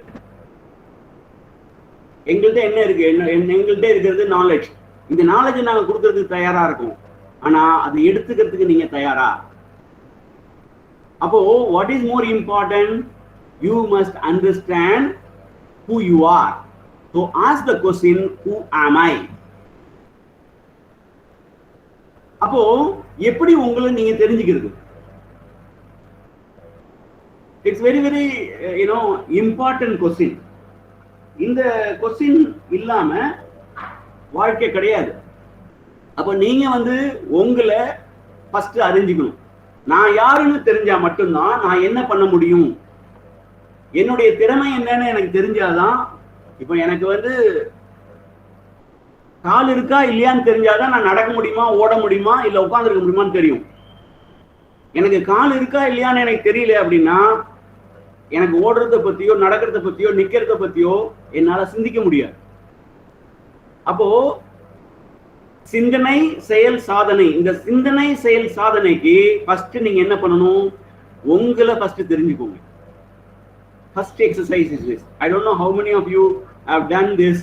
எங்கள்கிட்ட என்ன இருக்கு? எங்கள்கிட்ட இருக்கிறது நாலேஜ். இந்த நாலேஜை நாங்க கொடுக்கறதுக்கு தயாரா இருக்கோம். ஆனா அதை எடுத்துக்கிறதுக்கு நீங்க தயாரா? அப்போ what is more important? You must understand who you are. So ask the question, who am I? அப்போ எப்படி உங்களை நீங்க தெரிஞ்சுக்கிறது? It's very very important question. இந்த கொஸ்டின் இல்லாம வாழ்க்கை கிடையாது. அப்போ நீங்க வந்து உங்களை ஃபர்ஸ்ட் அறிஞ்சுக்கணும். நான் யாருன்னு தெரிஞ்சா மட்டும்தான் நான் என்ன பண்ண முடியும், என்னுடைய திறமை என்னன்னு எனக்கு தெரிஞ்சாதான். இப்போ எனக்கு வந்து கால் இருக்கா இல்லையான்னு தெரிஞ்சாதான் நான் நடக்க முடியுமா, ஓட முடியுமா, இல்ல உட்காந்துருக்க முடியுமான்னு தெரியும். எனக்கு கால் இருக்கா இல்லையான்னு எனக்கு தெரியல அப்படின்னா எனக்கு ஓடுறத பத்தியோ நடக்கிறத பத்தியோ நிக்கிறத பத்தியோ என்னால சிந்திக்க முடியாது. அப்போ சிந்தனை செயல் சாதனை, இந்த சிந்தனை செயல் சாதனைக்கு ஃபர்ஸ்ட் நீங்க என்ன பண்ணணும், உங்களை ஃபர்ஸ்ட் தெரிஞ்சுக்கோங்க. First exercise is this. I don't know how many of you have done this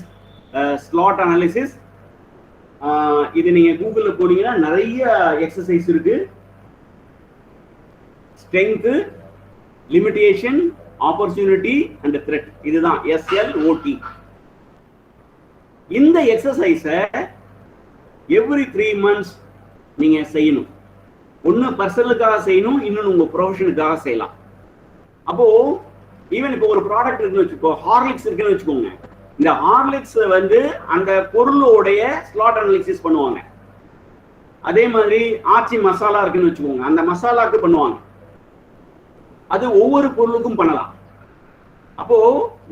SWOT analysis. இது நீங்க கூகுள்ல போனீங்கன்னா நிறைய எக்ஸசைஸ் இருக்கு. Strength, limitation, opportunity and thread. இதுதான் SLOT. இந்த எக்ஸசைஸை எவ்ரி 3 months நீங்க செய்யணும். ஒன்னு பர்சனலுக்காக செய்யணும், இன்னொன்னு உங்க ப்ரொஃபஷனுக்காக செய்யலாம். அப்போ ஈவன் இப்போ ஒரு ப்ராடக்ட் இருக்குன்னு வச்சுக்கோ, ஹார்லிக்ஸ் இருக்குன்னு வச்சுக்கோங்க. இந்த ஹார்லிக்ஸ் வந்து அந்த பொருளோடைய ஸ்லாட் அனாலிசிஸ் பண்ணுவாங்க. அதே மாதிரி ஆச்சி மசாலா இருக்குன்னு வச்சுக்கோங்க, அந்த மசாலாக்கு பண்ணுவாங்க. அது ஒவ்வொரு பொருளுக்கும் பண்ணலாம். அப்போ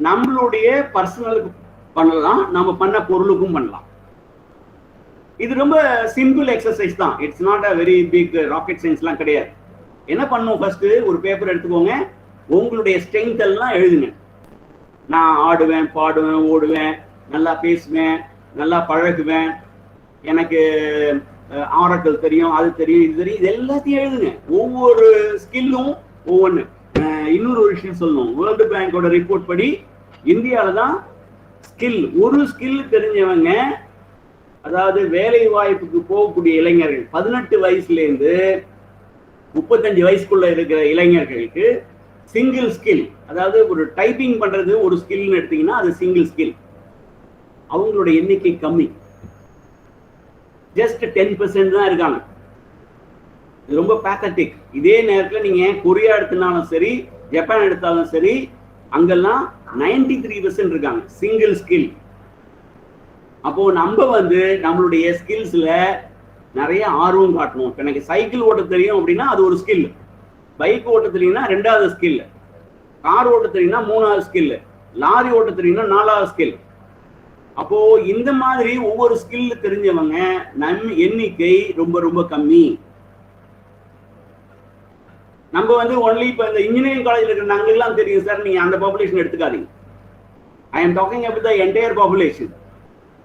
நம்மளுடைய பர்சனலுக்கு பண்ணலாம், நம்ம பண்ண பொருளுக்கும் பண்ணலாம். இது ரொம்ப சிம்பிள் எக்ஸசைஸ் தான். It's not a very big rocket சயின்ஸ்லாம் கிடையாது. என்ன பண்ணும், ஃபர்ஸ்ட் ஒரு பேப்பர் எடுத்துக்கோங்க, உங்களுடைய ஸ்ட்ரென்த் எல்லாம் எழுதுங்க. நான் ஆடுவேன், பாடுவேன், ஓடுவேன், நல்லா பேசுவேன், நல்லா பழகுவேன், எனக்கு ஆரக்கல் தெரியும், அது தெரியும், இது தெரியும், இது எல்லாத்தையும் எழுதுங்க. ஒவ்வொரு ஸ்கில்லும் ஒவ்வொன்று. இன்னொரு விஷயம் சொல்லணும், வேர்ல்டு பேங்கோட ரிப்போர்ட் படி இந்தியாவில் தான் ஸ்கில், ஒரு ஸ்கில் தெரிஞ்சவங்க, அதாவது வேலை வாய்ப்புக்கு போகக்கூடிய இளைஞர்கள் 18 வயசுலேருந்து 35 வயசுக்குள்ள இருக்கிற இளைஞர்களுக்கு சிங்கிள் ஸ்கில், அதாவது ஒரு டைப்பிங் பண்றது ஒரு ஸ்கில்னு எடுத்தீங்கன்னா அது சிங்கிள் ஸ்கில், அவங்களோட எண்ணிக்கை கம்மி. ஜஸ்ட் 10% தான் இருக்காங்க. இது ரொம்ப பேத்தட்டிக். இதே நேரத்தில் நீங்க கொரியா எடுத்தாலும் சரி, ஜப்பான் எடுத்தாலும் சரி, அங்கெல்லாம் 93% இருக்காங்க சிங்கிள் ஸ்கில். அப்போ நம்ம வந்து நம்மளுடைய ஸ்கில்ஸ்ல நிறைய ஆர்வம் காட்டணும். இப்போ எனக்கு சைக்கிள் ஓட்ட தெரியும் அப்படின்னா அது ஒரு ஸ்கில், பைக் ஓட்ட தெரியும்னா 2வது ஸ்கில், கார் ஓட்ட தெரியும்னா 3வது ஸ்கில், லாரி ஓட்ட தெரியும்னா 4வது ஸ்கில். அப்போ இந்த மாதிரி ஒவ்வொரு ஸ்கில் தெரிஞ்சவங்க நம் எண்ணிக்கை ரொம்ப ரொம்ப கம்மி. நம்ம வந்து ஒன்லி இப்போ இந்த இன்ஜினியரிங் காலேஜில் இருக்கிற நாங்கெல்லாம் தெரியும் சார், நீங்க அந்த பாப்புலேஷன் எடுத்துக்காதீங்க. I am talking about the entire population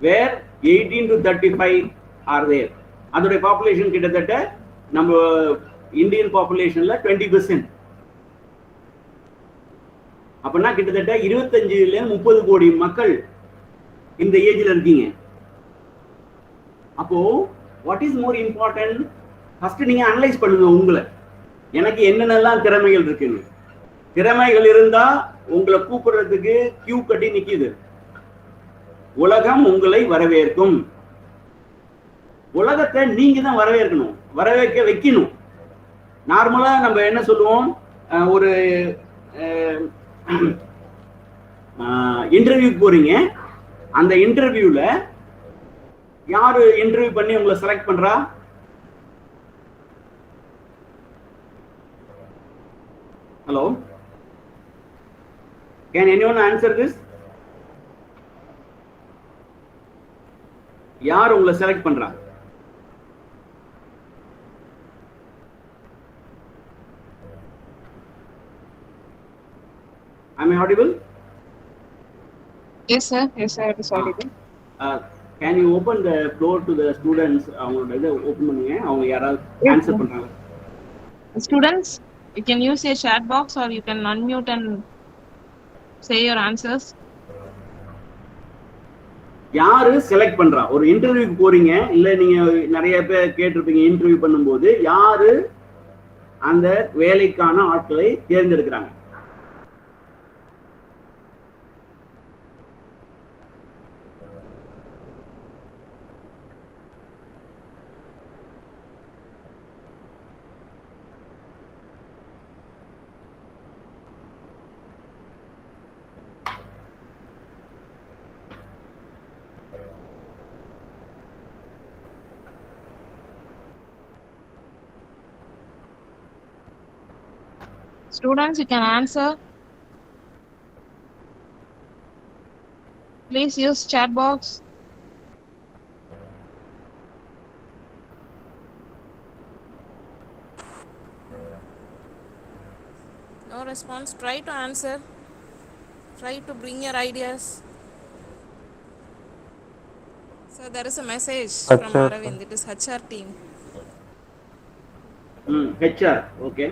where 18 to 35 are there. அதோடைய பாப்புலேஷன் கிட்டத்தட்ட நம்ம இந்தியன் பாப்புலேஷன்ல 20%. அப்படின்னா கிட்டத்தட்ட 25-30 கோடி மக்கள் இந்த ஏஜ்ல இருக்கீங்க. அப்போ what is more important, first நீங்க அனலைஸ் பண்ணுங்க உங்களை, எனக்கு என்னென்னலாம் திறமைகள் இருக்குன்னு. திறமைகள் இருந்தா உங்களை கூப்பிடுறதுக்கு கியூ கட்டி நிக்குது. உலகம் உங்களை வரவேற்கும். உலகத்தை நீங்க தான் வரவேற்கணும், வரவேற்க வைக்கணும். நார்மலா நம்ம என்ன சொல்லுவோம், ஒரு இன்டர்வியூக்கு போறீங்க, அந்த இன்டர்வியூல யாரு இன்டர்வியூ பண்ணி உங்களை செலக்ட் பண்றா? Hello, can anyone answer this? யார் உங்களை செலக்ட் பண்றா? Am I audible? Yes, sir. Yes, sir. It is audible. Can you open the floor to the students? அவங்களோட இதை ஓப்பன் பண்ணுங்க, அவங்க யாராவது ஆன்சர் பண்றாங்க. Students, you can use your chat box or you can unmute and say your answers. யாரு select பண்றா? ஒரு இன்டர்வியூக்கு போறீங்க, இல்ல நீங்க நிறைய பேர் கேட்டிருப்பீங்க, இன்டர்வியூ பண்ணும்போது யாரு அந்த வேலைக்கான ஆட்களை தேர்ந்தெடுக்கிறாங்க? Students, you can answer. Please use chat box. No response. Try to answer. Try to bring your ideas. So there is a message from HR, sir. Aravind. It is HR team. HR, okay.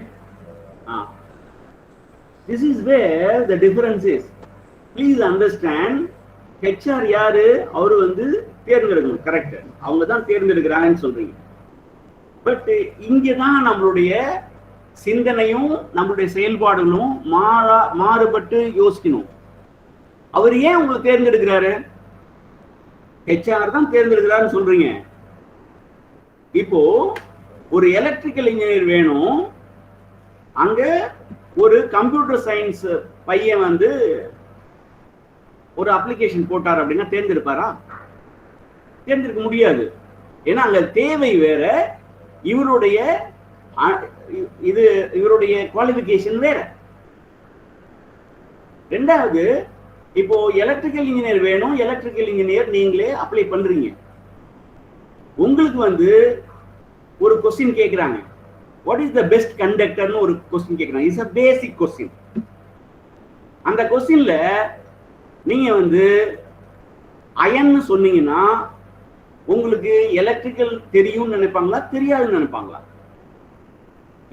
This is where the difference is. Please understand, HR யாரு அவரு வந்து தேர்ந்தெடுக்கணும், correct, அவங்க தான் தேர்ந்தெடுக்கிறாங்கன்னு சொல்றீங்க. But இங்கதான் நம்மளுடைய சிந்தனையும் நம்மளுடைய செயல்பாடுகளும் மாறுபட்டு யோசிக்கணும். அவர் ஏன் உங்களை தேர்ந்தெடுக்கிறாரு? ஹெச்ஆர் தான் தேர்ந்தெடுக்கிறாருன்னு சொல்றீங்க. இப்போ ஒரு எலக்ட்ரிக்கல் இன்ஜினியர் வேணும், அங்க ஒரு கம்ப்யூட்டர் சயின்ஸ் பையன் வந்து ஒரு அப்ளிகேஷன் போட்டார் அப்படின்னா தேர்ந்தெடுப்பாரா? தேர்ந்தெடுக்க முடியாது. ஏன்னா அங்க தேவை வேற, இவருடைய இவருடைய குவாலிஃபிகேஷன் வேற. ரெண்டாவது, இப்போ எலக்ட்ரிக்கல் இன்ஜினியர் வேணும், எலக்ட்ரிக்கல் இன்ஜினியர் நீங்களே அப்ளை பண்றீங்க. உங்களுக்கு வந்து ஒரு கொஸ்டின் கேட்கிறாங்க, வாட் இஸ் த பெஸ்ட் கண்டக்டர்னு ஒரு கொஸ்டின் கேட்கிறாங்க. It's a basic question. அந்த கொஸ்டின்ல நீங்க வந்து அயன்னு சொன்னீங்கன்னா உங்களுக்கு எலக்ட்ரிக்கல் தெரியும்னு நினைப்பாங்களா, தெரியாதுன்னு நினைப்பாங்களா?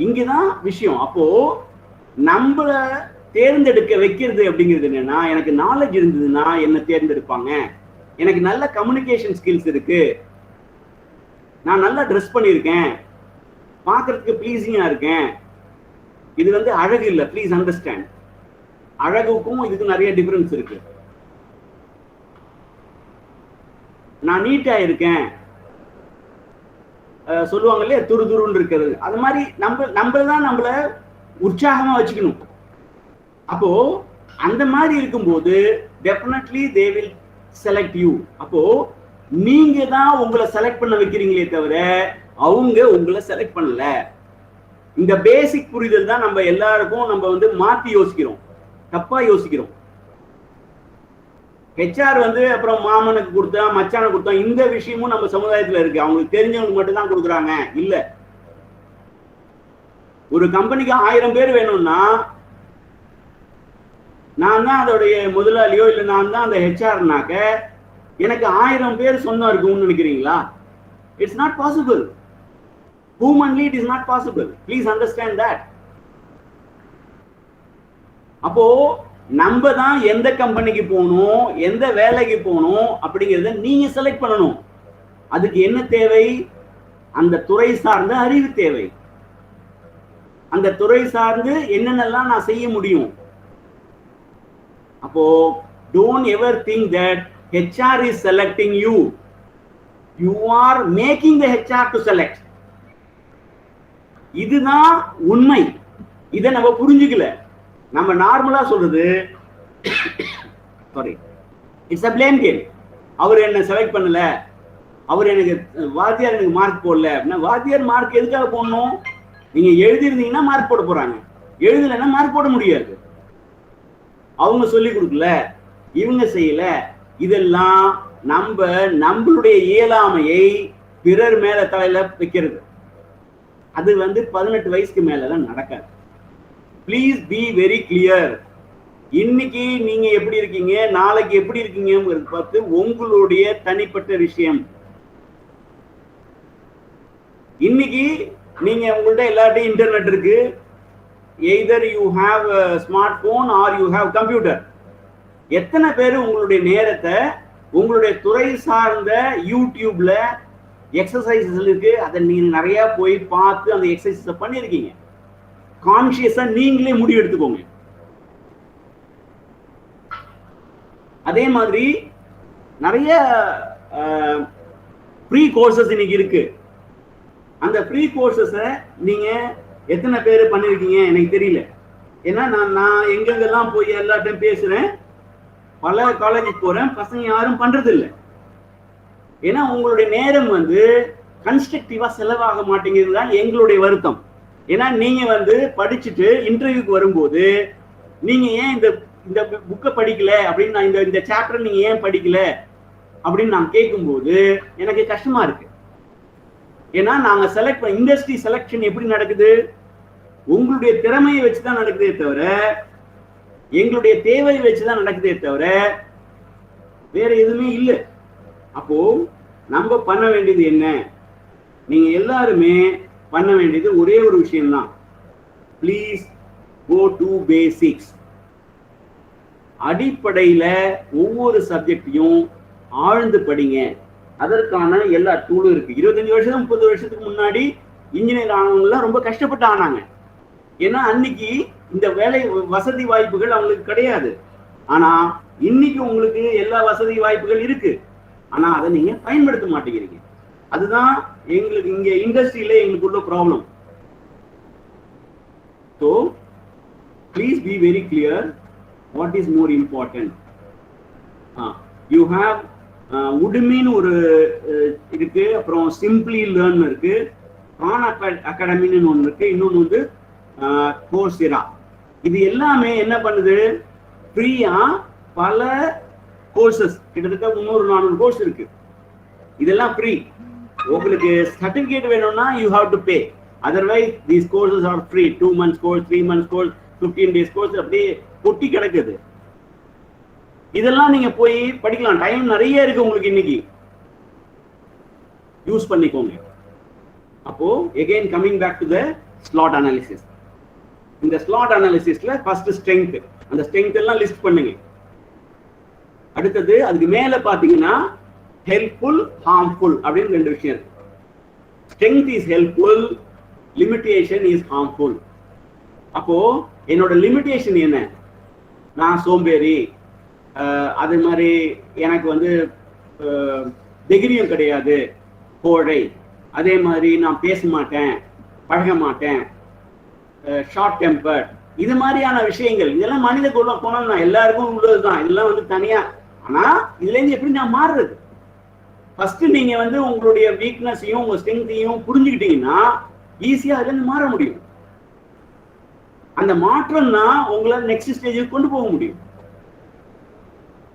இங்கதான் விஷயம். அப்போ நம்மள தேர்ந்தெடுக்க வைக்கிறது அப்படிங்கிறது என்னன்னா, எனக்கு நாலேஜ் இருந்ததுன்னா என்ன தேர்ந்தெடுப்பாங்க, எனக்கு நல்ல கம்யூனிகேஷன் ஸ்கில்ஸ் இருக்கு, நான் நல்லா ட்ரெஸ் பண்ணியிருக்கேன், பார்க்கறதுக்கு ப்ளீசிங்கா இருக்கேன். இது வந்து அழகு இல்லை, ப்ளீஸ் அண்டர்ஸ்டாண்ட். அழகுக்கும் இதுக்கு நிறைய டிஃபரன்ஸ் இருக்கு. நான் நீட்டா இருக்கேன் சொல்லுவாங்க இல்லையா, துரு துருன்னு இருக்கிறது. அது மாதிரி நம்மளதான் நம்மள உற்சாகமா வச்சுக்கணும். அப்போ அந்த மாதிரி இருக்கும்போது definitely they will select you. அப்போ நீங்க தான் உங்களை செலக்ட் பண்ண வைக்கிறீங்களே தவிர அவங்க உங்களை செலக்ட் பண்ணல. இந்த பேசிக் புரிதல் தான் நம்ம எல்லாருக்கும் நம்ம வந்து மாத்தி யோசிக்கிறோம், தப்பா யோசிக்கிறோம். ஹெச்ஆர் வந்து அப்புறம் மாமனுக்கு கொடுத்தா மச்சானுக்கு கொடுத்தா, இந்த விஷயமும் நம்ம சமுதாயத்துல இருக்கு. அவங்களுக்கு தெரிஞ்சவங்களுக்கு மட்டும் தான் கொடுக்குறாங்க இல்ல. ஒரு கம்பெனிக்கு 1000 பேர் வேணும்னா நான் தான் அதோடைய முதலாளியோ இல்ல நான் தான் அந்த ஹெச்ஆர்னாக்க எனக்கு 1000 பேர் சொந்தம் இருக்கும்னு நினைக்கிறீங்களா? It's not possible. Humanly it is not possible. Please understand that. அப்போ நம்ம தான் எந்த கம்பெனிக்கு போகணும், எந்த வேலைக்கு போகணும் அப்படிங்கிறத நீங்க செலக்ட் பண்ணணும். அதுக்கு என்ன தேவை? அந்த துறை சார்ந்த அறிவு தேவை. அந்த துறை சார்ந்து என்னென்னலாம் நான் செய்ய முடியும். அப்போ don't ever think that HR is selecting you. You are making the HR to select. இதுதான் உண்மை. இதை நம்ம புரிஞ்சுக்கல. நம்ம நார்மலா சொல்றது sorry, it's a blame game. அவர் என்ன செலக்ட் பண்ணல, அவர் எனக்கு வாத்தியார் எனக்கு மார்க் போடல அப்படின்னா, வாத்தியார் மார்க் எதுக்காக போடணும்? நீங்க எழுதிருந்தீங்கன்னா மார்க் போட போறாங்க, எழுதலைன்னா மார்க் போட முடியாது. அவங்க சொல்லி கொடுக்கல, இவங்க செய்யல. இதெல்லாம் நம்மளுடைய இயலாமையை பிறர் மேல தலையில வைக்கிறது. அது வந்து 18 வயசுக்கு மேலதான் நடக்காது. Please be very clear. இன்னைக்கு நீங்க எப்படி இருக்கீங்க, நாளைக்கு எப்படி இருக்கீங்க பார்த்து உங்களுடைய தனிப்பட்ட விஷயம். இன்னைக்கு நீங்க உங்கள்ட்ட எல்லார்ட்டையும் இன்டர்நெட் இருக்கு. Either you have smart phone are you have computer. எத்தனை பேர் உங்களுடைய நேரத்தை உங்களுடைய துறை சார்ந்த யூடியூப்ல எக்ஸசைசஸ் இருக்கு, அதை நீங்க நிறைய போய் பார்த்து அந்த எக்ஸசைஸ் பண்ணிருக்கீங்க. கான்சியஸா நீங்களே முடிவு எடுத்துக்கோங்க. அதே மாதிரி நிறைய ஃப்ரீ கோர்சஸ் இன்னைக்கு இருக்கு. அந்த ஃப்ரீ கோர்சஸை நீங்க எத்தனை பேர் பண்ணிருக்கீங்க எனக்கு தெரியல. ஏன்னா நான் எங்கெங்கெல்லாம் போய் எல்லாத்தையும் பேசுறேன், பல காலேஜுக்கு போறேன், பசங்க யாரும் பண்றது இல்லை. ஏன்னா உங்களுடைய நேரம் வந்து கன்ஸ்ட்ரக்டிவா செலவாக மாட்டேங்கிறது தான் எங்களுடைய வருத்தம். ஏன்னா நீங்க வந்து படிச்சுட்டு இன்டர்வியூக்கு வரும்போது நீங்க ஏன் இந்த இந்த புக்கை படிக்கல அப்படின்னு நான் இந்த சாப்டர் நீங்க ஏன் படிக்கல அப்படின்னு நான் கேட்கும்போது எனக்கு கஷ்டமா இருக்கு. ஏன்னா நாங்க இண்டஸ்ட்ரி செலக்ஷன் எப்படி நடக்குது, உங்களுடைய திறமையை வச்சுதான் நடக்குதே தவிர எங்களுடைய தேவையை வச்சுதான் நடக்குதே தவிர வேற எதுவுமே இல்லை. அப்போ நம்ம பண்ண வேண்டியது என்ன, நீங்க எல்லாருமே பண்ண வேண்டியது ஒரே ஒரு விஷயம்தான். Please go to basics. அடிப்படையில ஒவ்வொரு சப்ஜெக்டையும் ஆழ்ந்து படிங்க. அதற்கான எல்லா டூலும் இருக்கு. 25 வருஷம் 30 வருஷத்துக்கு முன்னாடி இன்ஜினியர் ஆனவங்கலாம் ரொம்ப கஷ்டப்பட்டு ஆனாங்க. ஏன்னா அன்னைக்கு இந்த வேலை வசதி வாய்ப்புகள் அவங்களுக்கு கிடையாது. ஆனா இன்னைக்கு உங்களுக்கு எல்லா வசதி வாய்ப்புகள் இருக்கு. ஆனா அதை நீங்க பயன்படுத்த மாட்டேங்கிறீங்க. அதுதான் எங்களுக்கு இங்க இண்டஸ்ட்ரியில எங்களுக்கு உள்ள problem. So please be very clear what is more important. You have உடுமின்னு ஒரு இருக்கு, அப்புறம் சிம்பிளி லேர்ன் இருக்கு, கான் அகாடமின்னு ஒன்று இருக்கு, இன்னொன்று வந்து கோர்செரா. இது எல்லாமே என்ன பண்ணுது, ஃப்ரீயா பல கோர்சஸ், கிட்டத்தட்ட 300-400 கோர்ஸ் இருக்கு. இதெல்லாம் ஃப்ரீ. உங்களுக்கு சர்டிபிகேட் வேணும்னா you have to pay. Otherwise these courses are free. 2 months course, 3 months course, 15 days course, அப்படியே கொட்டி கிடக்குது. இதெல்லாம் நீங்க போய் படிக்கலாம். டைம் நிறைய இருக்கு உங்களுக்கு, இன்னைக்கு யூஸ் பண்ணிக்கோங்க. அப்போ again coming back to the SWOT analysis. இந்த SWOT analysisல ஃபர்ஸ்ட் ஸ்ட்ரெங்த், அந்த ஸ்ட்ரெங்த் எல்லாம் லிஸ்ட் பண்ணுங்க. அடுத்தது அதுக்கு மேல பாத்தீங்கன்னா ஹெல்ப்ஃபுல், ஹார்ம்ஃபுல் அப்படின்னு 2 விஷயம் இருக்கு. Strength is helpful, limitation is harmful. அப்போ என்னோட லிமிட்டேஷன் என்ன, நான் சோம்பேறி, அது மாதிரி எனக்கு வந்து தைரியம் கிடையாது, கோழை, அதே மாதிரி நான் பேச மாட்டேன், பழக மாட்டேன், ஷார்ட் டெம்பர், இது மாதிரியான விஷயங்கள். இதெல்லாம் மனித குணம் தான், எல்லாருக்கும் உள்ளதுதான். இதெல்லாம் வந்து தனியா. ஆனா இதுல இருந்து எப்படி நான் மாறுறது, ஃபர்ஸ்ட் நீங்க வந்து உங்களுடைய வீக்னஸையும் உங்க ஸ்ட்ரெங்கையும் புரிஞ்சுக்கிட்டீங்கன்னா ஈஸியா அதுல இருந்து மாற முடியும். அந்த மாற்றம் தான் உங்களை நெக்ஸ்ட் ஸ்டேஜுக்கு கொண்டு போக முடியும்.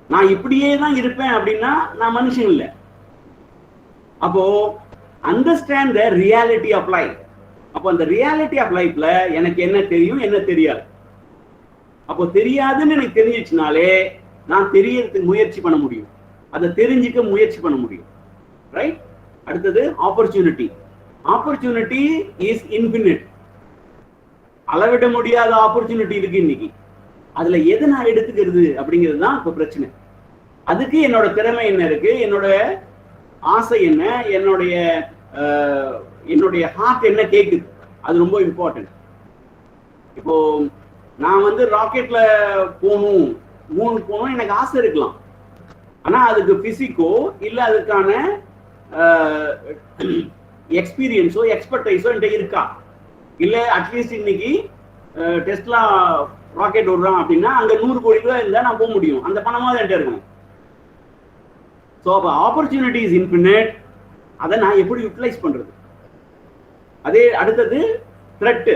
நான் இப்படியே தான் இருப்பேன் அப்படின்னா நான் மனுஷன் இல்லை. அப்போ understand the reality of life. அப்போ அந்த ரியாலிட்டி ஆஃப் லைஃப்ல எனக்கு என்ன தெரியும், என்ன தெரியாது. அப்போ தெரியாதுன்னு எனக்கு தெரிஞ்சிச்சுனாலே நான் தெரியறதுக்கு முயற்சி பண்ண முடியும், அதை தெரிஞ்சுக்க முயற்சி பண்ண முடியும். ரைட். அடுத்தது ஆப்பர்ச்சுனிட்டி. Opportunity is infinite. அளவிட முடியாத ஆப்பர்ச்சுனிட்டி இருக்கு இன்னைக்கு. அதுல எதை நான் எடுத்துக்கிறது அப்படிங்கிறது தான் இப்ப பிரச்சனை. அதுக்கு என்னோட திறமை என்ன இருக்கு, என்னோட ஆசை என்ன, என்னுடைய ஹார்ட் என்ன கேக்குது, அது ரொம்ப இம்பார்ட்டன்ட். இப்போ நான் வந்து ராக்கெட்ல போகணும், மூணுக்கு போகணும் எனக்கு ஆசை இருக்கலாம். ஆனா அதுக்கு பிசிக்கோ இல்ல அதுக்கான எக்ஸ்பீரியன்ஸோ எக்ஸ்பர்டைஸோ என்கிட்ட இருக்கா? இல்ல அட்லீஸ்ட் இன்னைக்கு டெஸ்லா ராக்கெட் விடுறான் அப்படின்னா அங்க 100 கோடி ரூபாய் இருந்தா நான் போக முடியும். அந்த பணமாவது என்கிட்ட இருக்கணும். ஸோ அப்போ ஆப்பர்ச்சுனிட்டி இஸ் இன்ஃபினிட். அதை நான் எப்படி யூட்டிலைஸ் பண்றது? அதே அடுத்தது த்ரெட்டு.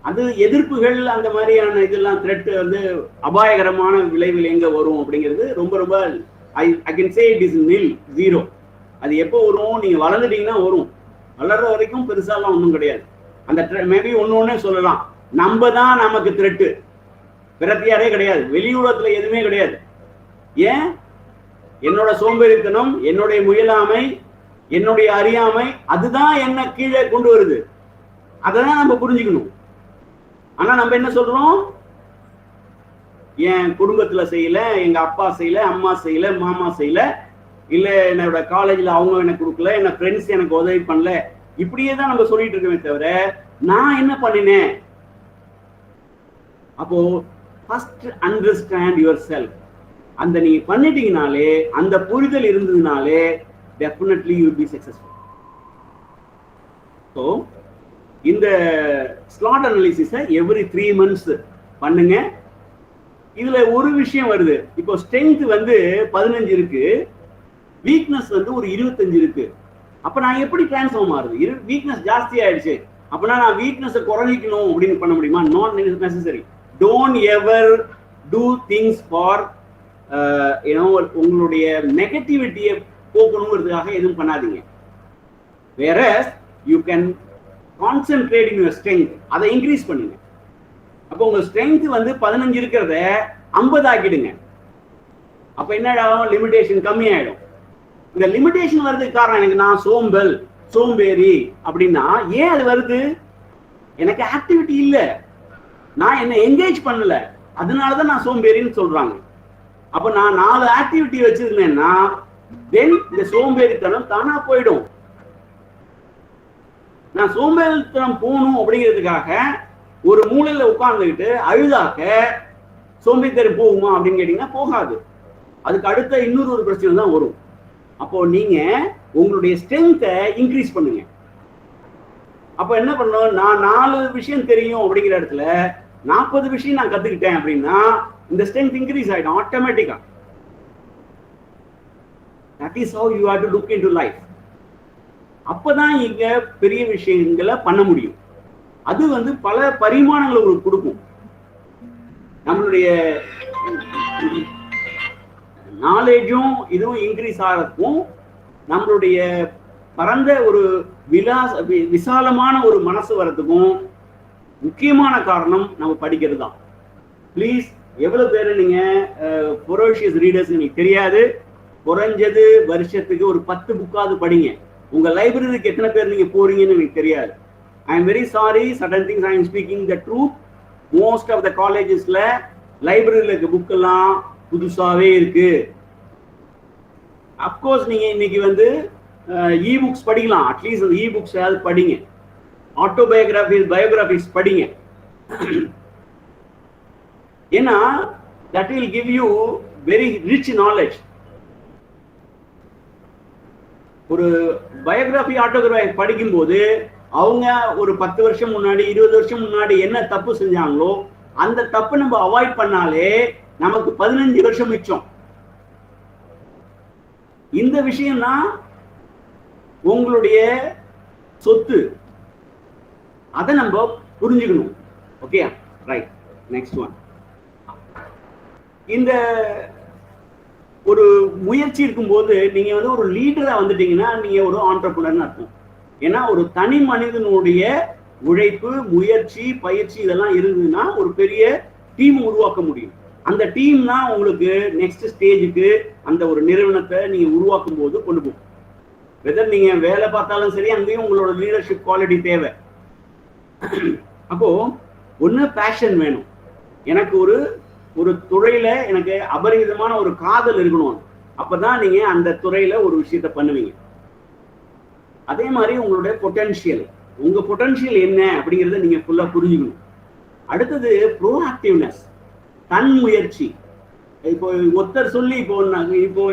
அது எதிர்ப்புகள், அந்த மாதிரியான இதெல்லாம் த்ரெட் வந்து அபாயகரமான விளைவில் எங்க வரும் அப்படிங்கிறது ரொம்ப ரொம்ப I can say it is நில், ஜீரோ. அது எப்போ வரும், நீங்க வளர்ந்துட்டீங்கன்னா வரும். வளர்ற வரைக்கும் பெருசாலாம் ஒன்றும் கிடையாது. அந்த மேபி ஒன்னொன்னே சொல்லலாம், நம்ம தான் நமக்கு த்ரெட்டு, பிரத்தியாரே கிடையாது, வெளியுலகத்துல எதுவுமே கிடையாது. ஏன்? என்னோட சோம்பேறித்தனம், என்னுடைய முயலாமை, என்னுடைய அறியாமை, அதுதான் என்ன கீழே கொண்டு வருது. அதான் நம்ம புரிஞ்சுக்கணும். ஆனா நம்ம என்ன சொல்றோம், என் குடும்பத்துல செய்யல, எங்க அப்பா செய்யல, அம்மா செய்யல, மாமா செய்யல, இல்ல என்னோட காலேஜ்ல அவங்க எனக்கு கொடுக்கல, என்ன ஃப்ரெண்ட்ஸ் எனக்கு உதவி பண்ணல, இப்படியே தான் நம்ம சொல்லிட்டு இருக்கோமே தவிர நான் என்ன பண்ணினேன். அப்போ ஃபர்ஸ்ட் அண்டர்ஸ்டாண்ட் யுவர் செல்ஃப். அந்த நீங்க பண்ணிட்டீங்கனாலே, அந்த புரிதல் இருந்ததுனாலே definitely you will be successful. So இந்த ஸ்லாட் அனாலிசிஸை எவ்ரி 3 months பண்ணுங்க. இதுல ஒரு விஷயம் வருது. இப்போ ஸ்ட்ரென்த் வந்து 15 இருக்கு, வீக்னஸ் வந்து ஒரு 25 இருக்கு. அப்ப நான் எப்படி டிரான்ஸ்ஃபார்ம் ஆகுது? வீக்னஸ் ஜாஸ்தி ஆயிடுச்சு, அப்படின்னா நான் வீக்னஸை குறைஞ்சிக்கணும் அப்படின்னு பண்ண முடியுமா? Not necessary. Don't ever do things for உங்களுடைய நெகட்டிவிட்டியை போக்கணுங்கிறதுக்காக எதுவும் பண்ணாதீங்க. வேற you can concentrate in your strength, அதை இன்க்ரீஸ் பண்ணுங்க. அப்போ உங்க ஸ்ட்ரென்த் வந்து 15 இருக்கிறத 50 ஆக்கிடுங்க. அப்ப என்ன ஆகும்? லிமிடேஷன் கம்மி ஆயிடும். இந்த லிமிடேஷன் வர்றதுக்கு காரணம் எனக்கு நான் சோம்பேறி அப்படின்னா ஏன் அது வருது? எனக்கு ஆக்டிவிட்டி இல்ல, நான் என்ன என்கேஜ் பண்ணல, அதனாலதான் நான் சோம்பேறின்னு சொல்றாங்க. அப்ப நான் 4 ஆக்டிவிட்டி வச்சிருந்தேன்னா தென் இந்த சோம்பேறித்தனம் தானா போயிடும். நான் சோம்பேறித்தனம் போகணும் அப்படிங்கிறதுக்காக ஒரு மூலையில உட்கார்ந்துக்கிட்டு அழுதாக்க சோம்பேறித்தனம் போகுமா அப்படின்னு கேட்டீங்கன்னா போகாது. அதுக்கு அடுத்த இன்னொரு பிரச்சனை தான் வரும். அப்போ நீங்க உங்களுடைய ஸ்ட்ரென்த்தை இன்க்ரீஸ் பண்ணுங்க. அப்ப என்ன பண்ணணும்? நான் 4 விஷயம் தெரியும் அப்படிங்கிற இடத்துல 40 விஷயம் நான் கத்துக்கிட்டேன் அப்படின்னா இந்த ஸ்ட்ரென்த் இன்க்ரீஸ் ஆயிடும் ஆட்டோமேட்டிக்கா. That is how you have to look into life. அப்பதான் இங்க பெரிய விஷயங்களை பண்ண முடியும். அது வந்து பல பரிமாணங்களை உங்களுக்கு கொடுக்கும். நம்மளுடைய நாலேஜும் இதுவும் இன்க்ரீஸ் ஆகிறதுக்கும் நம்மளுடைய பரந்த ஒரு விசாலமான ஒரு மனசு வர்றதுக்கும் முக்கியமான காரணம் நம்ம படிக்கிறது தான். ப்ளீஸ், எவ்வளவு பேர் நீங்க ஃபெரோஷியஸ் ரீடர்ஸ் எனக்கு தெரியாது, குறைஞ்சது வருஷத்துக்கு ஒரு 10 புக்காவது படிங்க. உங்க லைப்ரரிக்கு எத்தனை பேர் நீங்க போறீங்கன்னு எனக்கு தெரியாது. I am very sorry, sudden things I am speaking the truth. Most of the காலேஜஸ்ல லைப்ரரியில இருக்க புக் எல்லாம் புதுசாவே இருக்கு. அப்கோர்ஸ் நீங்க இன்னைக்கு வந்து இ புக்ஸ் படிக்கலாம், அட்லீஸ்ட் அந்த இ புக்ஸ் ஏதாவது படிங்க. பயோகிராபிஸ் படிங்க. ஏன்னா that will give you very rich knowledge. ஒரு பயோகிராபி ஆட்டோகிராஃபி படிக்கும் போது அவங்க ஒரு 10 வருஷம் முன்னாடி 20 வருஷம் முன்னாடி என்ன தப்பு செஞ்சாங்களோ அந்த தப்பு நம்ம அவாய்ட் பண்ணாலே நமக்கு 15 வருஷம் மிச்சம். இந்த விஷயம் தான் உங்களுடைய சொத்து. அதை நம்ம புரிஞ்சுக்கணும். Okay, right. Next one. இந்த ஒரு முயற்சி இருக்கும்போது நீங்க வந்து ஒரு லீடரா வந்துட்டீங்கன்னா நீங்க ஒரு ஆண்டர்பிரனர் அர்த்தம். ஏன்னா ஒரு தனி மனிதனுடைய உழைப்பு, முயற்சி, பயிற்சி இதெல்லாம் இருந்ததுன்னா ஒரு பெரிய டீம் உருவாக்க முடியும். அந்த டீம் தான் உங்களுக்கு நெக்ஸ்ட் ஸ்டேஜுக்கு அந்த ஒரு நிறுவனத்தை நீங்க உருவாக்கும் போது கொண்டு போகும். வெதர் நீங்க வேலை பார்த்தாலும் சரி, அங்கேயும் உங்களோட லீடர்ஷிப் குவாலிட்டி தேவை. அப்போ ஒண்ணு பேஷன் வேணும். எனக்கு ஒரு துறையில எனக்கு அபரிமிதமான ஒரு காதல் இருக்கணும். அப்பதான் நீங்க அந்த துறையில ஒரு விஷயத்த பண்ணுவீங்க. அதே மாதிரி உங்களுடைய பொட்டன்ஷியல், உங்க பொட்டன்ஷியல் என்ன அப்படிங்கறத நீங்க ஃபுல்லா புரிஞ்சுக்கணும். அடுத்தது ப்ரோஆக்டிவ்னஸ், தன் முயற்சி. இப்போ ஒருத்தர் சொல்லி இப்போ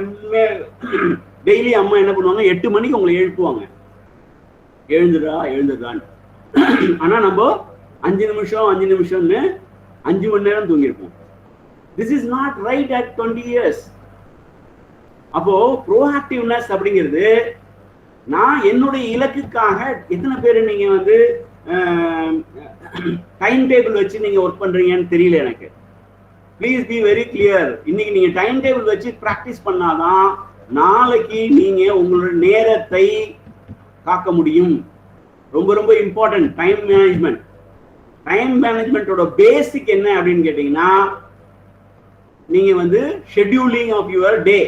டெய்லி அம்மா என்ன பண்ணுவாங்க, 8 மணிக்கு உங்களை எழுப்புவாங்க, எழுந்துடான்னு. ஆனா நம்ம 5 நிமிஷம்னு 5 மணி நேரம் தூங்கியிருப்போம். This is not right at 20 years. அப்போ ப்ரோஆக்டிவ்னஸ் அப்படிங்கிறது, நான் என்னுடைய இலக்குக்காக எத்தனை பேர் நீங்க வந்து டைம் டேபிள் வச்சு நீங்க ஒர்க் பண்றீங்கன்னு தெரியல எனக்கு. Please be very clear. இன்னைக்கு நீங்க டைம் டேபிள் வச்சு பிராக்டிஸ் பண்ணாதான் நாளைக்கு நீங்க உங்களோட நேரத்தை காக்க முடியும். ரொம்ப ரொம்ப இம்பார்ட்டன்ட் டைம் மேனேஜ்மெண்ட். டைம் மேனேஜ்மெண்டோட பேசிக் என்ன அப்படின்னு கேட்டீங்கன்னா, நீங்க வந்து ஷெட்யூலிங் ஆஃப் யுவர் டே.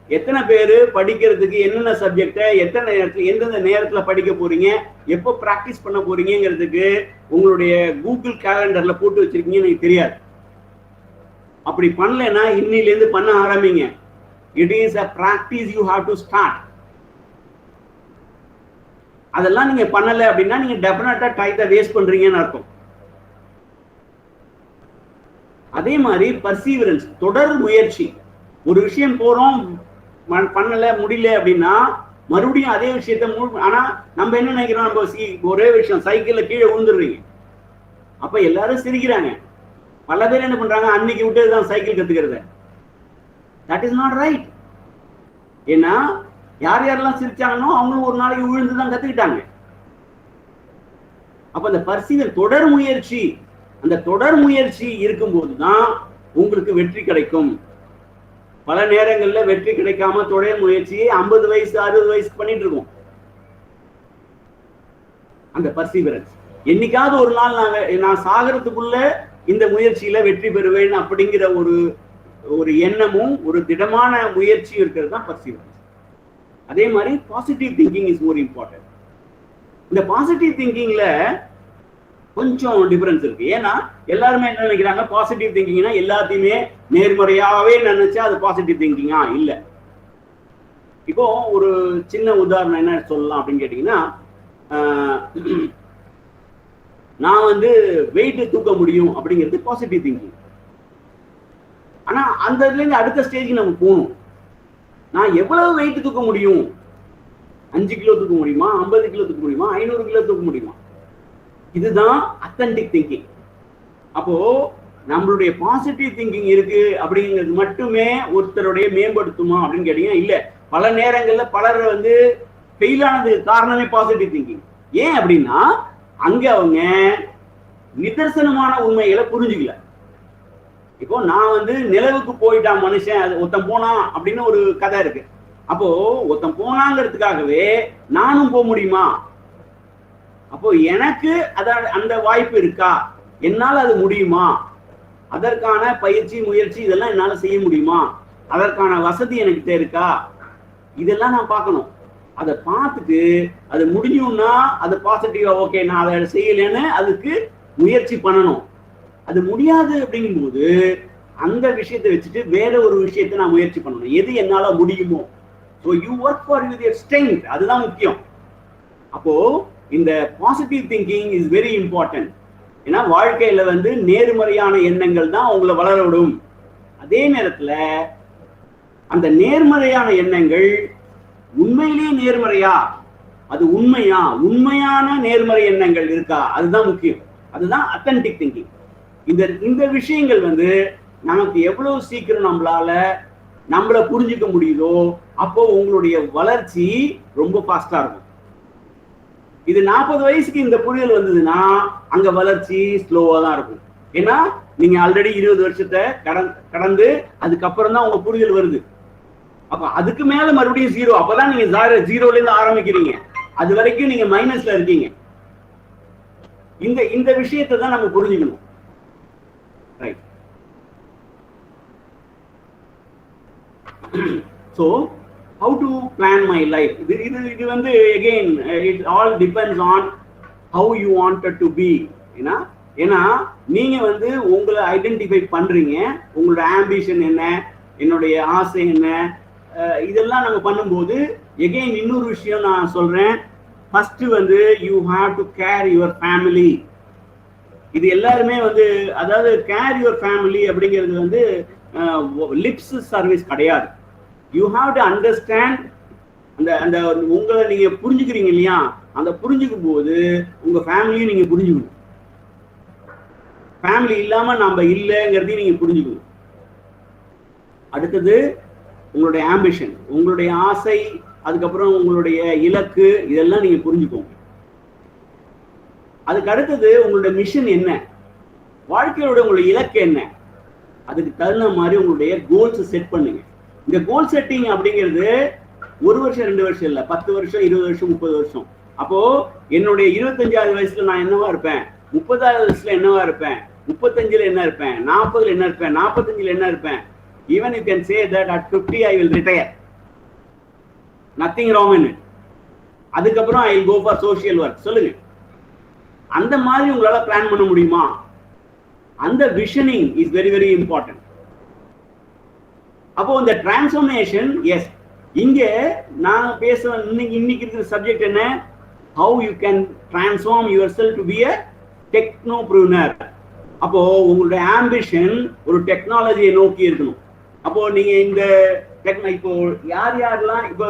எத்தனை பேர் படிக்கிறதுக்கு என்னென்ன சப்ஜெக்டை எத்தனை நேரத்தில் எந்தெந்த நேரத்தில் படிக்க போறீங்க, எப்போ ப்ராக்டிஸ் பண்ண போறீங்கிறதுக்கு உங்களுடைய கூகுள் கேலண்டர்ல போட்டு வச்சிருக்கீங்கன்னு எனக்கு தெரியாது. அப்படி பண்ணலன்னா இன்னிலேருந்து பண்ண ஆரம்பிங்க. It is a practice, you have to start. அதெல்லாம் நீங்க பண்ணல அப்படின்னா நீங்க டெஃபினட்டா டைத்தை வேஸ்ட் பண்றீங்கன்னு அர்த்தம். அதே மாதிரி பர்சீவரன்ஸ், தொடர் முயற்சி. ஒரு விஷயம் போறோம், பண்ணல, முடியல அப்படின்னா மறுபடியும் அதே விஷயத்த ஆனா நம்ம என்ன நினைக்கிறோம், நம்ம ஒரே விஷயம் சைக்கிள்ல கீழே விழுந்துடுறீங்க. அப்ப எல்லாரும் சிரிக்கிறாங்க. பல பேர் என்ன பண்றாங்க, அன்னைக்கு விட்டதுதான் சைக்கிள் கத்துக்கிறது. That is not right. ஏன்னா யார் யாரெல்லாம் சிரிச்சாங்கன்னோ அவங்களும் ஒரு நாளைக்கு விழுந்துதான் கத்துக்கிட்டாங்க. அப்ப அந்த பர்சீவர் தொடர் முயற்சி, அந்த தொடர் முயற்சி இருக்கும்போது தான் உங்களுக்கு வெற்றி கிடைக்கும். பல நேரங்கள்ல வெற்றி கிடைக்காம தொடர் முயற்சியை 50 வயசு 60 வயசு பண்ணிட்டு இருக்கோம். அந்த பர்சீவரன்ஸ், என்னைக்காவது ஒரு நாள் நான் சாகரத்துக்குள்ள இந்த முயற்சியில வெற்றி பெறுவேன் அப்படிங்கிற ஒரு எண்ணமும் ஒரு திடமான முயற்சியும் இருக்கிறது தான் பர்சீவரன்ஸ். அதே மாதிரி positive thinking is more important. இந்த பாசிட்டிவ் திங்கிங்ல கொஞ்சம் டிஃபரன்ஸ் இருக்கு. ஏன்னா எல்லாருமே என்ன நினைக்கிறாங்க, பாசிட்டிவ் திங்கிங்னா எல்லாத்தையுமே நேர்மறையாவே நினைச்சா அது பாசிட்டிவ் திங்கிங்கா? இல்ல. இப்போ ஒரு சின்ன உதாரணம் என்ன சொல்லலாம் அப்படின்னு கேட்டீங்கன்னா, நான் வெயிட் தூக்க முடியும் அப்படிங்கிறது பாசிட்டிவ் திங்கிங். ஆனா அந்த இதுல இருந்து அடுத்த ஸ்டேஜ் நம்ம போகணும். நான் எவ்வளவு வெயிட் தூக்க முடியும்? 5 கிலோ தூக்க முடியுமா? 50 கிலோ தூக்க முடியுமா? 500 கிலோ தூக்க முடியுமா? இதுதான் அத்தன்டிக் திங்கிங். அப்போ நம்மளுடைய பாசிட்டிவ் திங்கிங் இருக்கு அப்படிங்கிறது மட்டுமே ஒருத்தருடைய மேம்படுத்துமா அப்படின்னு கேட்டீங்கன்னா இல்ல. பல நேரங்கள்ல பலர் ஃபெயில் ஆனதுக்கு காரணமே பாசிட்டிவ் திங்கிங். ஏன் அப்படின்னா அங்க அவங்க நிதர்சனமான உண்மைகளை புரிஞ்சுக்கல. இப்போ நான் நிலவுக்கு போயிட்டான் மனுஷன், அது ஒருத்தன் போனான் அப்படின்னு ஒரு கதை இருக்கு. அப்போ ஒருத்தன் போனாங்கிறதுக்காகவே நானும் போக முடியுமா? அப்போ எனக்கு அந்த வாய்ப்பு இருக்கா? என்னால் அது முடியுமா? அதற்கான பயிற்சி முயற்சி இதெல்லாம் என்னால செய்ய முடியுமா? அதற்கான வசதி எனக்கு இருக்கா? இதெல்லாம் நான் பார்க்கணும். அதை பார்த்துட்டு அது முடியும்னா அது பாசிட்டிவா ஓகே, நான் அதை செய்யலன்னு அதுக்கு முயற்சி பண்ணணும். அது முடியாது அப்படிங்கும்போது அந்த விஷயத்தை வச்சுட்டு வேற ஒரு விஷயத்தை நான் முயற்சி பண்ணணும். எது என்னால முடியுமோ. So you work for your strength, அதுதான் முக்கியம். அப்போ இந்த positive thinking is very important. ஏன்னா வாழ்க்கையில நேர்மறையான எண்ணங்கள் தான் உங்களை வளர விடும். அதே நேரத்துல அந்த நேர்மறையான எண்ணங்கள் உண்மையிலேயே நேர்மறையா, அது உண்மையா, உண்மையான நேர்மறை எண்ணங்கள் இருக்கா, அதுதான் முக்கியம். அதுதான் அத்தன்டிக் திங்கிங். இந்த விஷயங்கள் நமக்கு எவ்வளவு சீக்கிரம் நம்மள புரிஞ்சுக்க முடியுதோ அப்போ உங்களுடைய வளர்ச்சி ரொம்ப ஃபாஸ்டா இருக்கும். இது 40 வயசுக்கு இந்த புரிதல் வந்ததுன்னா அங்க வளர்ச்சி ஸ்லோவா தான் இருக்கும். ஏன்னா நீங்க ஆல்ரெடி 20 வருஷத்தை கடந்து அதுக்கப்புறம் தான் உங்க புரிதல் வருது. அப்ப அதுக்கு மேல மறுபடியும் ஜீரோ, அப்பதான் நீங்க ஜீரோல இருந்து ஆரம்பிக்கிறீங்க. அது வரைக்கும் நீங்க மைனஸ்ல இருக்கீங்க. இந்த விஷயத்தை தான் நம்ம புரிஞ்சுக்கணும். Right. So how to plan my life? இது again it all depends on how you wanted to be. ஏன்னா நீங்க உங்களை ஐடென்டிஃபை பண்றீங்க. உங்களோட ஆம்பிஷன் என்ன, என்னுடைய ஆசை என்ன, இதெல்லாம் நம்ம பண்ணும்போது எகெயின் இன்னொரு விஷயம் நான் சொல்றேன். First you have to care your family. இது எல்லாருமே அதாவது கேர் யுவர் ஃபேமிலி அப்படிங்கிறது லிப்ஸ் சர்வீஸ் கிடையாது. You have to understand. அந்த உங்களை நீங்க புரிஞ்சுக்கிறீங்க இல்லையா, அந்த புரிஞ்சுக்கும் போது உங்க ஃபேமிலியும் நீங்க புரிஞ்சுக்கணும். ஃபேமிலி இல்லாம நம்ம இல்லைங்கிறதையும் நீங்க புரிஞ்சுக்கணும். அடுத்தது உங்களுடைய ஆம்பிஷன், உங்களுடைய ஆசை, அதுக்கப்புறம் உங்களுடைய இலக்கு, இதெல்லாம் நீங்க புரிஞ்சுக்கோங்க. அதுக்கு அடுத்தது உங்களுடைய மிஷன் என்ன, வாழ்க்கையோட உங்களுடைய இலக்கு என்ன, அதுக்கு தகுந்த மாதிரி உங்களுடைய கோல்ஸ் செட் பண்ணுங்க. இந்த கோல் செட்டிங் அப்படிங்கிறது 1 வருஷம் 2 வருஷம் இல்ல, 10 வருஷம் 20 வருஷம் 30 வருஷம். அப்போ என்னுடைய 25வது வயசுல நான் என்னவா இருப்பேன், 30வது வயசுல என்னவா இருப்பேன், 35ல என்ன இருப்பேன், 40ல என்ன இருப்பேன், 45ல என்ன இருப்பேன். Even you can say that at 50 I will retire. Nothing wrong in it. அதுக்கப்புறம் I will go for social work. சொல்லுங்க, அந்த மாதிரி உங்களால பிளான் பண்ண முடியுமா? அந்த விஷனிங் இஸ் வெரி வெரி இம்பார்ட்டன்ட். அப்போ இந்த டிரான்ஸ்ஃபர்மேஷன், எஸ், இங்க நான் பேச இன்னைக்கு இருக்கிற சப்ஜெக்ட் என்ன, how you can transform yourself to be a technopreneur. அப்போ உங்களுடைய ஆம்பிஷன் ஒரு டெக்னாலஜியை நோக்கி இருக்கணும். அப்போ நீங்க இந்த இப்போ யாரெல்லாம் இப்போ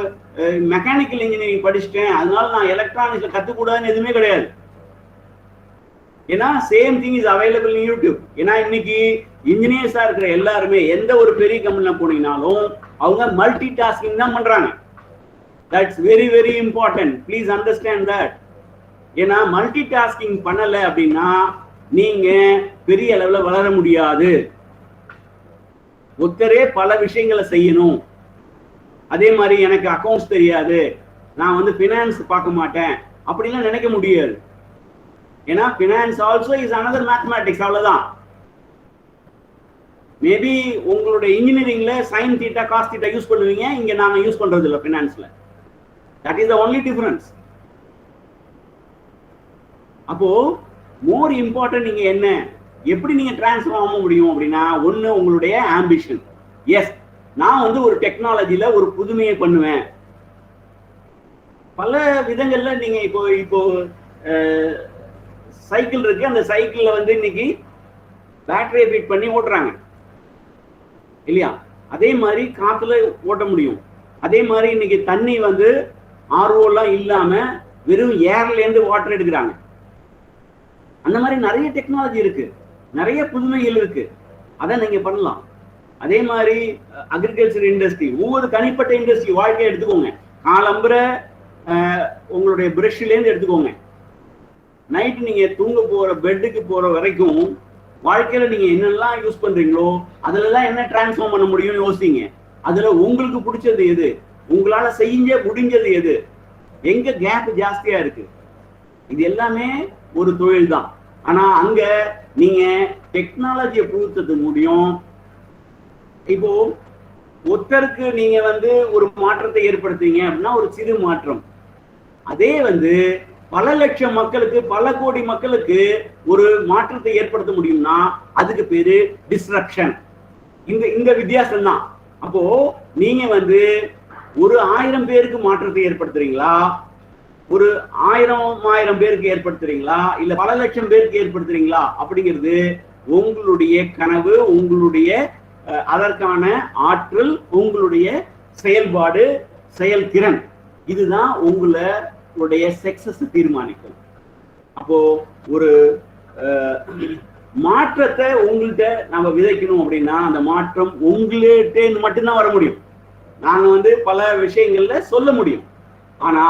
மெக்கானிக்கல் இன்ஜினியரிங் படிச்சுட்டேன் அதனால நான் எலக்ட்ரானிக்ஸ்ல கத்துக்கூடாதுன்னு எதுவுமே கிடையாது. ஏன்னா same thing is available in YouTube. ஏன்னா இன்னைக்கு இன்ஜினியர்ஸா இருக்கிற எல்லாருமே எந்த ஒரு பெரிய கம்பெனில போனீங்கனாலும் அவங்க மல்டி டாஸ்கிங் தான் பண்றாங்க. That's very very important. Please understand that. ஏன்னா மல்டி டாஸ்கிங் பண்ணல அப்படின்னா நீங்க பெரிய அளவுல வளர முடியாது. ஒருத்தரே பல விஷயங்களை செய்யணும். அதே மாதிரி எனக்கு அக்கௌண்ட்ஸ் தெரியாது, நான் வந்து பினான்ஸ் பார்க்க மாட்டேன் அப்படிலாம் நினைக்க முடியாது. ஏன்னா finance also is another mathematics, அவ்வளவுதான். மேபி உங்களுடைய இன்ஜினியரிங்ல sine theta cos theta use பண்ணுவீங்க, இங்க நாங்க யூஸ் பண்றது இல்லை பினான்ஸ்ல. That is the only difference. அப்போ மோர் இம்பார்ட்டன்ட் நீங்க என்ன, எப்படி நீங்க டிரான்ஸ்ஃபார்ம் ஆக முடியும் அப்படின்னா, ஒண்ணு உங்களுடைய ஆம்பிஷன். எஸ், நான் வந்து ஒரு டெக்னாலஜில ஒரு புதுமையை பண்ணுவேன். பல விதங்கள்ல நீங்க இப்போ சைக்கிள் இருக்கு, அந்த சைக்கிள்ல வந்து இன்னைக்கு பேட்டரியை ஃபிட் பண்ணி ஓட்டுறாங்க இல்லையா? அதே மாதிரி காத்துல ஓட்ட முடியும். அதே மாதிரி இன்னைக்கு தண்ணி வந்து ஆர்ஓலாம் இல்லாம வெறும் ஏர்ல இருந்து வாட்டர் எடுக்கிறாங்க. அந்த மாதிரி நிறைய டெக்னாலஜி இருக்கு, நிறைய புதுமைகள் இருக்கு, அதை நீங்க பண்ணலாம். அதே மாதிரி அக்ரிகல்ச்சர் இண்டஸ்ட்ரி, ஒவ்வொரு தனிப்பட்ட இண்டஸ்ட்ரி வாழ்க்கையை எடுத்துக்கோங்க. காலம்புற உங்களுடைய பிரஷ்ல இருந்து எடுத்துக்கோங்க, நைட்டு நீங்க தூங்க போற பெட்டுக்கு போற வரைக்கும் வாழ்க்கையில நீங்க என்னெல்லாம் யூஸ் பண்றீங்களோ அதுலலாம் என்ன டிரான்ஸ்ஃபார்ம் பண்ண முடியும்னு யோசிங்க. அதுல உங்களுக்கு பிடிச்சது எது, உங்களால செய்ய முடிஞ்சது எது, எங்க கேப் ஜாஸ்தியா இருக்கு, இது எல்லாமே ஒரு தொழில் தான். ஆனா அங்க நீங்க டெக்னாலஜியை புகுத்தது முடியும். இப்போ ஒருத்தருக்கு நீங்க வந்து ஒரு மாற்றத்தை ஏற்படுத்துறீங்க அப்படின்னா ஒரு சிறு மாற்றம், அதே வந்து பல லட்சம் மக்களுக்கு, பல கோடி மக்களுக்கு ஒரு மாற்றத்தை ஏற்படுத்த முடியும்னா அதுக்கு பேரு டிஸ்ரப்ஷன். இந்த வித்தியாசம் தான். அப்போ நீங்க வந்து ஒரு 1000 பேருக்கு மாற்றத்தை ஏற்படுத்துறீங்களா, ஒரு 1000 பேருக்கு ஏற்படுத்துறீங்களா, இல்ல பல லட்சம் பேருக்கு ஏற்படுத்துறீங்களா அப்படிங்கிறது உங்களுடைய கனவு, உங்களுடைய அதற்கான ஆற்றல், உங்களுடைய செயல்பாடு, செயல்திறன், இதுதான் உங்களுடைய சக்சஸ் தீர்மானிக்கும். அப்போ ஒரு மாற்றத்தை உங்கள்கிட்ட நம்ம விதைக்கணும் அப்படின்னா அந்த மாற்றம் உங்கள்கிட்ட மட்டும்தான் வர முடியும். நாங்க வந்து பல விஷயங்கள்ல சொல்ல முடியும், ஆனா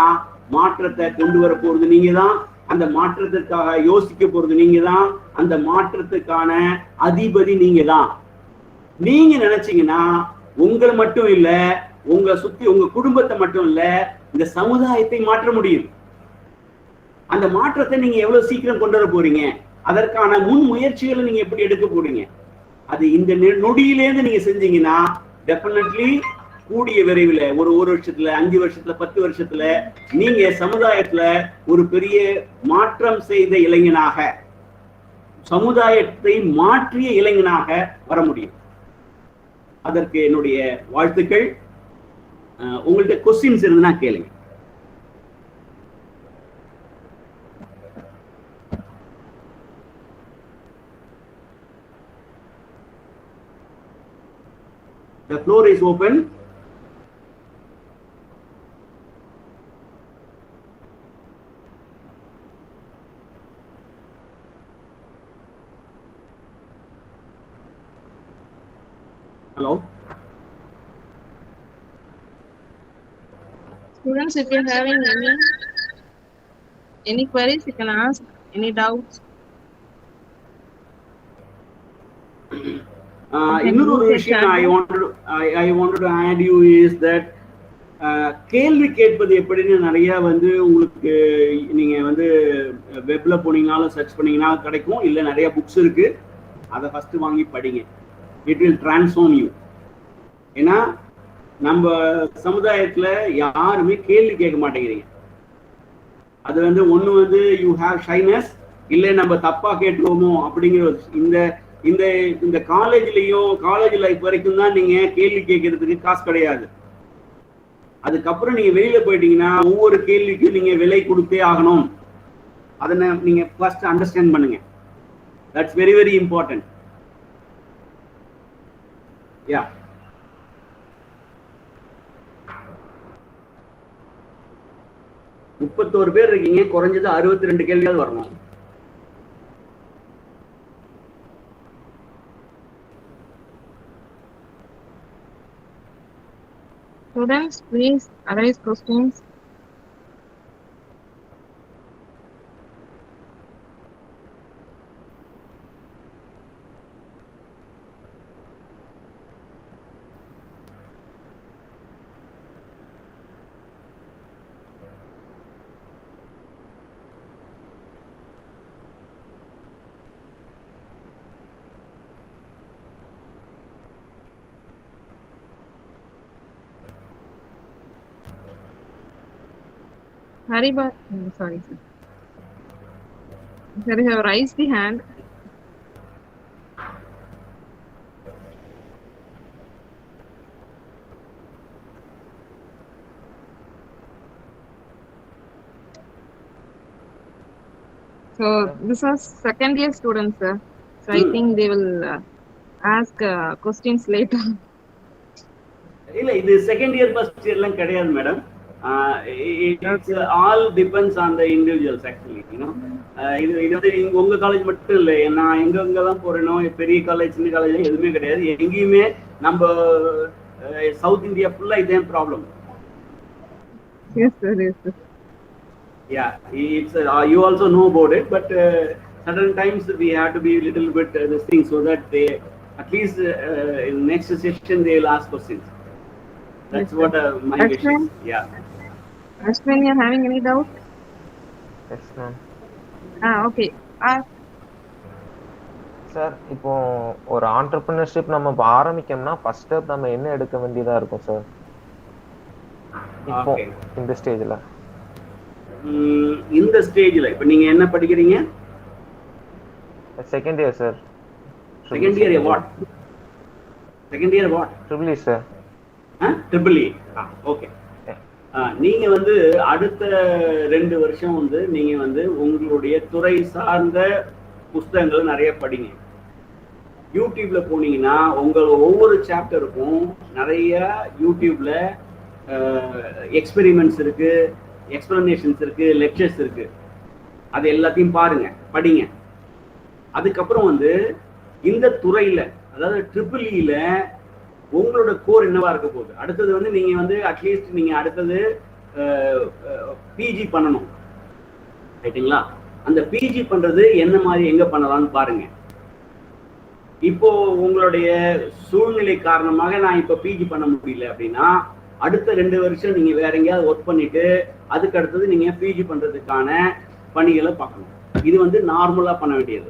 மாற்றத்தை கொண்டு வர போறது நீங்க தான், அந்த மாற்றத்திற்காக யோசிக்க போறது நீங்க தான், அந்த மாற்றத்துக்கான அதிபதி நீங்க தான். நீங்க நினைச்சீங்கன்னா உங்களை மட்டும் இல்ல, உங்களை சுத்தி உங்க குடும்பத்தை மட்டும் இல்ல, இந்த சமுதாயத்தை மாற்ற முடியும். அந்த மாற்றத்தை நீங்க எவ்வளவு சீக்கிரம் கொண்டு வர போறீங்க, அதற்கான முன் முயற்சிகளை நீங்க எப்படி எடுக்க போறீங்க, அது இந்த நொடியிலேருந்து நீங்க செஞ்சீங்கன்னா டெஃபினெட்லி கூடிய விரைவில் ஒரு வருஷத்துல, 5 வருஷத்துல, 10 வருஷத்துல நீங்க சமுதாயத்துல ஒரு பெரிய மாற்றம் செய்த இளைஞனாக, சமுதாயத்தை மாற்றிய இளைஞனாக வர முடியும். அதற்கு என்னுடைய வாழ்த்துக்கள். உங்கள்ட்ட கொஸ்டின்ஸ் இருந்ததுன்னா கேளுங்க. The floor is open. Hello. Students, if you're having any queries, you can ask. Any doubts? இன்னொரு விஷயம் I wanted to add you is that கேள்வி கேட்பது எப்படின்னு நிறைய வந்து உங்களுக்கு நீங்க வந்து வெப்ல போனீங்கனாலும் சர்ச் பண்ணீங்கன்னா கிடைக்கும், இல்ல நிறைய புக்ஸ் இருக்கு, அதை ஃபர்ஸ்ட் வாங்கி படிங்க. It will transform you. ஏன்னா நம்ம சமுதாயத்துல யாருமே கேள்வி கேட்க மாட்டேங்கிறீங்க. அது வந்து ஒண்ணு வந்து யூ ஹேவ் ஷைனஸ், இல்ல நம்ம தப்பா கேட்டுருவோமோ அப்படிங்கிற இந்த இந்த இந்த காலேஜ்லயும், காலேஜ் லைஃப் வரைக்கும் தான் நீங்க கேள்வி கேட்கறதுக்கு காசு கிடையாது. அதுக்கப்புறம் நீங்க வெளியில போயிட்டீங்கன்னா ஒவ்வொரு கேள்விக்கும் நீங்க விலை கொடுத்தே ஆகணும். அதை நீங்க ஃபர்ஸ்ட் அண்டர்ஸ்டாண்ட் பண்ணுங்க. That's very very important. Yeah, முப்பத்தோரு பேர் இருக்கீங்க, குறைஞ்சது 62 கேள்வியாவது வரணும். Students, please arise questions. Hariba, sorry, sir. Sir, you have raised the hand. So this is second year students, sir. So I think they will ask questions later. இல்ல இது second year first இயர்லாம் கிடையாது madam. It's all depends on the individuals actually. இது இது வந்து உங்க college மட்டும் இல்லை, நான் எங்கெங்கெல்லாம் போறேனோ பெரிய காலேஜ் சின்ன காலேஜ் எதுவுமே கிடையாது. எங்கேயுமே நம்ம சவுத் இந்தியா ஃபுல்லா இதே problem. Yes sir, yes sir. Yeah, it's you also know about it, but certain times we have to be a little bit this thing so that they at least in next session they will ask questions. That's what my wish is. Yeah. Ashwin, you're having any doubt? Yes ma'am. Okay. Sir இப்போ ஒரு entrepreneurship நம்ம ஆரம்பிக்கணும்னா first step நம்ம என்ன எடுக்க வேண்டியதா இருக்கும் sir இப்போ இந்த ஸ்டேஜ்ல? இந்த ஸ்டேஜ்ல இப்போ நீங்க என்ன படிக்கிறீங்க? Second year sir. Second year what? Second year what? Triple E sir. Triple E. Okay. நீங்க வந்து அடுத்த 2 வருஷம் வந்து நீங்க வந்து உங்களுடைய துறை சார்ந்த புத்தகங்கள் நிறைய படிங்க. யூடியூப்ல போனீங்கன்னா உங்கள் ஒவ்வொரு சாப்டருக்கும் நிறைய யூடியூப்ல எக்ஸ்பெரிமெண்ட்ஸ் இருக்கு, எக்ஸ்பிளனேஷன்ஸ் இருக்கு, லெக்சர்ஸ் இருக்கு. அது எல்லாத்தையும் பாருங்க, படிங்க. அதுக்கப்புறம் வந்து இந்த துறையில அதாவது ட்ரிபிள் இல உங்களோட கோர் என்னவா இருக்க போகுது. அடுத்தது வந்து நீங்க வந்து அட்லீஸ்ட் நீங்க அடுத்தது பிஜி பண்ணணும், ரைட்டுங்களா? அந்த பிஜி பண்றது என்ன மாதிரி எங்க பண்ணலாம்னு பாருங்க. இப்போ உங்களுடைய சூழ்நிலை காரணமாக நான் இப்ப பிஜி பண்ண முடியல அப்படின்னா அடுத்த 2 வருஷம் நீங்க வேற எங்கேயாவது ஒர்க் பண்ணிட்டு அதுக்கு அடுத்தது நீங்க பிஜி பண்றதுக்கான பணிகளை பார்க்கணும். இது வந்து நார்மலா பண்ண வேண்டியது.